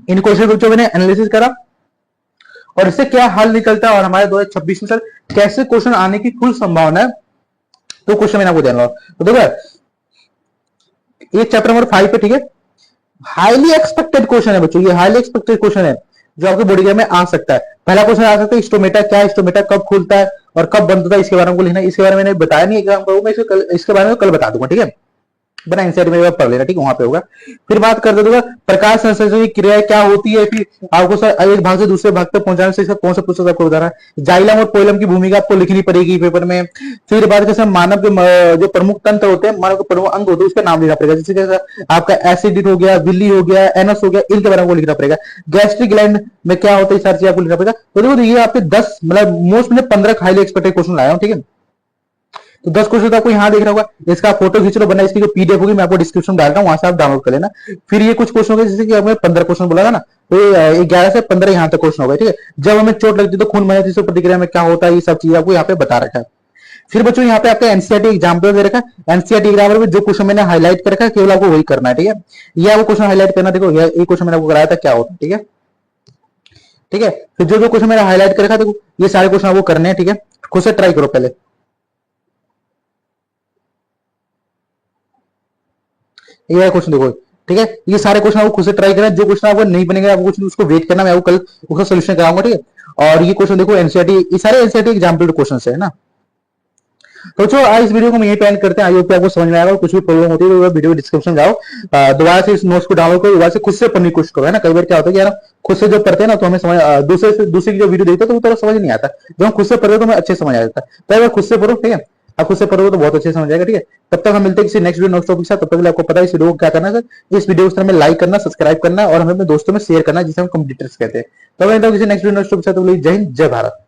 इन क्वेश्चन को मैंने एनालिसिस करा और इससे क्या हल निकलता है, और हमारे 2026 में सर कैसे क्वेश्चन आने की फुल संभावना है, तो क्वेश्चन मैंने आपको देना। तो देखो ये चैप्टर नंबर 5 पे, ठीक है, हाईली एक्सपेक्टेड क्वेश्चन है बच्चों, ये हाईली एक्सपेक्टेड क्वेश्चन है जो आपके बॉडी में आ सकता है। पहला क्वेश्चन आ सकता है, स्टोमेटा क्या है, स्टोमेटा कब खुलता है और कब बंद होता है, इसके बारे में लिखना है। इसके बारे में मैंने बताया नहीं एग्जाम को, मैं इसके बारे में कल बता दूंगा। ठीक है, बना एनसीईआरटी में पढ़ लेना, ठीक है, वहां पे होगा। फिर बात कर देगा प्रकाश संश्लेषण की क्रिया क्या होती है, फिर आपको सर एक भाग से दूसरे भाग तक पहुंचाने से कौन सा पुस्तक आपको बता रहा है, जाइलम और पोइलम की भूमिका आपको लिखनी पड़ेगी पेपर में। फिर बात करते मानव के जो प्रमुख तंत्र होते हैं, मानव के प्रमुख अंग होते हैं, उसका नाम लिखना पड़ेगा, जैसे आपका एसिडिट हो गया, विल्ली हो गया, एनस हो गया, इनके बारे में लिखना पड़ेगा। गैस्ट्रिक ग्लैंड में क्या होता है, सारी चीज आपको लिखना पड़ेगा। तो देखो ये आपके 10 मतलब मोस्ट मैंने 15 हाईली एक्सपेक्टेड क्वेश्चन लाया हूं। ठीक है, तो 10 क्वेश्चन आपको यहाँ देख रहा होगा, इसका फोटो खींच लो, बना इसकी जो पीडीएफ होगी मैं आपको डिस्क्रिप्शन डाल रहा हूँ, वहां से आप डाउनलोड कर लेना। फिर ये कुछ क्वेश्चन होंगे, जैसे कि हमें 15 क्वेश्चन बोला था ना, तो 11 से 15 यहाँ तक क्वेश्चन होगा। ठीक है, जब हमें चोट लगती है तो खून बहने की प्रतिक्रिया में क्या होता है, ये सब चीज आपको यहाँ पे बता रखा है। फिर बच्चों यहाँ पे आपका एनसीईआरटी एग्जाम्पल दे रखा है, एनसीईआरटी एग्जाम्पल में जो क्वेश्चन मैंने हाईलाइट कर रखा है केवल आपको वही करना है। ठीक है, ये आपको क्वेश्चन हाईलाइट करना, देखो ये क्वेश्चन मैंने आपको कराया था क्या होता है। ठीक है, ठीक है, फिर जो क्वेश्चन मैंने हाईलाइट कर रखा है, देखो ये सारे क्वेश्चन आपको करने हैं। ठीक है, खुद से ट्राई करो पहले। ये क्वेश्चन देखो, ठीक है, ये सारे क्वेश्चन आपको खुद से ट्राई करना है, जो क्वेश्चन आपको नहीं बनेगा आपको कुछ उसको वेट करना, मैं आपको कल उसका सोल्यूशन कराऊंगा। ठीक है, और ये क्वेश्चन देखो एनसीईआरटी, ये सारे एनसीईआरटी एग्जाम्पल क्वेश्चन है ना। तो जो आज इस वीडियो को हम यही एंड करते हैं, आई होप आपको समझ में आएगा। कुछ भी प्रॉब्लम होती है तो वीडियो डिस्क्रिप्शन जाओ, दोबारा से इस नोट्स को डाउनलोड करो, दोबारा से खुद से पढ़ने की कोशिश करो, है ना। कई बार क्या होता है कि यार खुद से जब पढ़ते हैं ना तो हमें समझ, दूसरे की जो वीडियो देखते हैं तो वो थोड़ा समझ नहीं आता, जब हम खुद से पढ़ते तो हमें अच्छे समझ आ जाता है। तो अगर खुद से पढ़ो, ठीक है, आप खुद से पढ़ोगे तो बहुत अच्छे समझ आएगा। ठीक है, तब तक हम मिलते हैं किसी नेक्स्ट वीडियो नेक्स्ट टॉपिक के साथ। तब तक आपको पता है इस वीडियो को क्या करना है सर, इस वीडियो को में लाइक करना, सब्सक्राइब करना और हमें अपने दोस्तों में शेयर करना, जिसे हम कंप्लीटर्स कहते हैं। तो किसी नेक्स्ट वीडियो नेक्स्ट टॉपिक के साथ, जय हिंद जय भारत।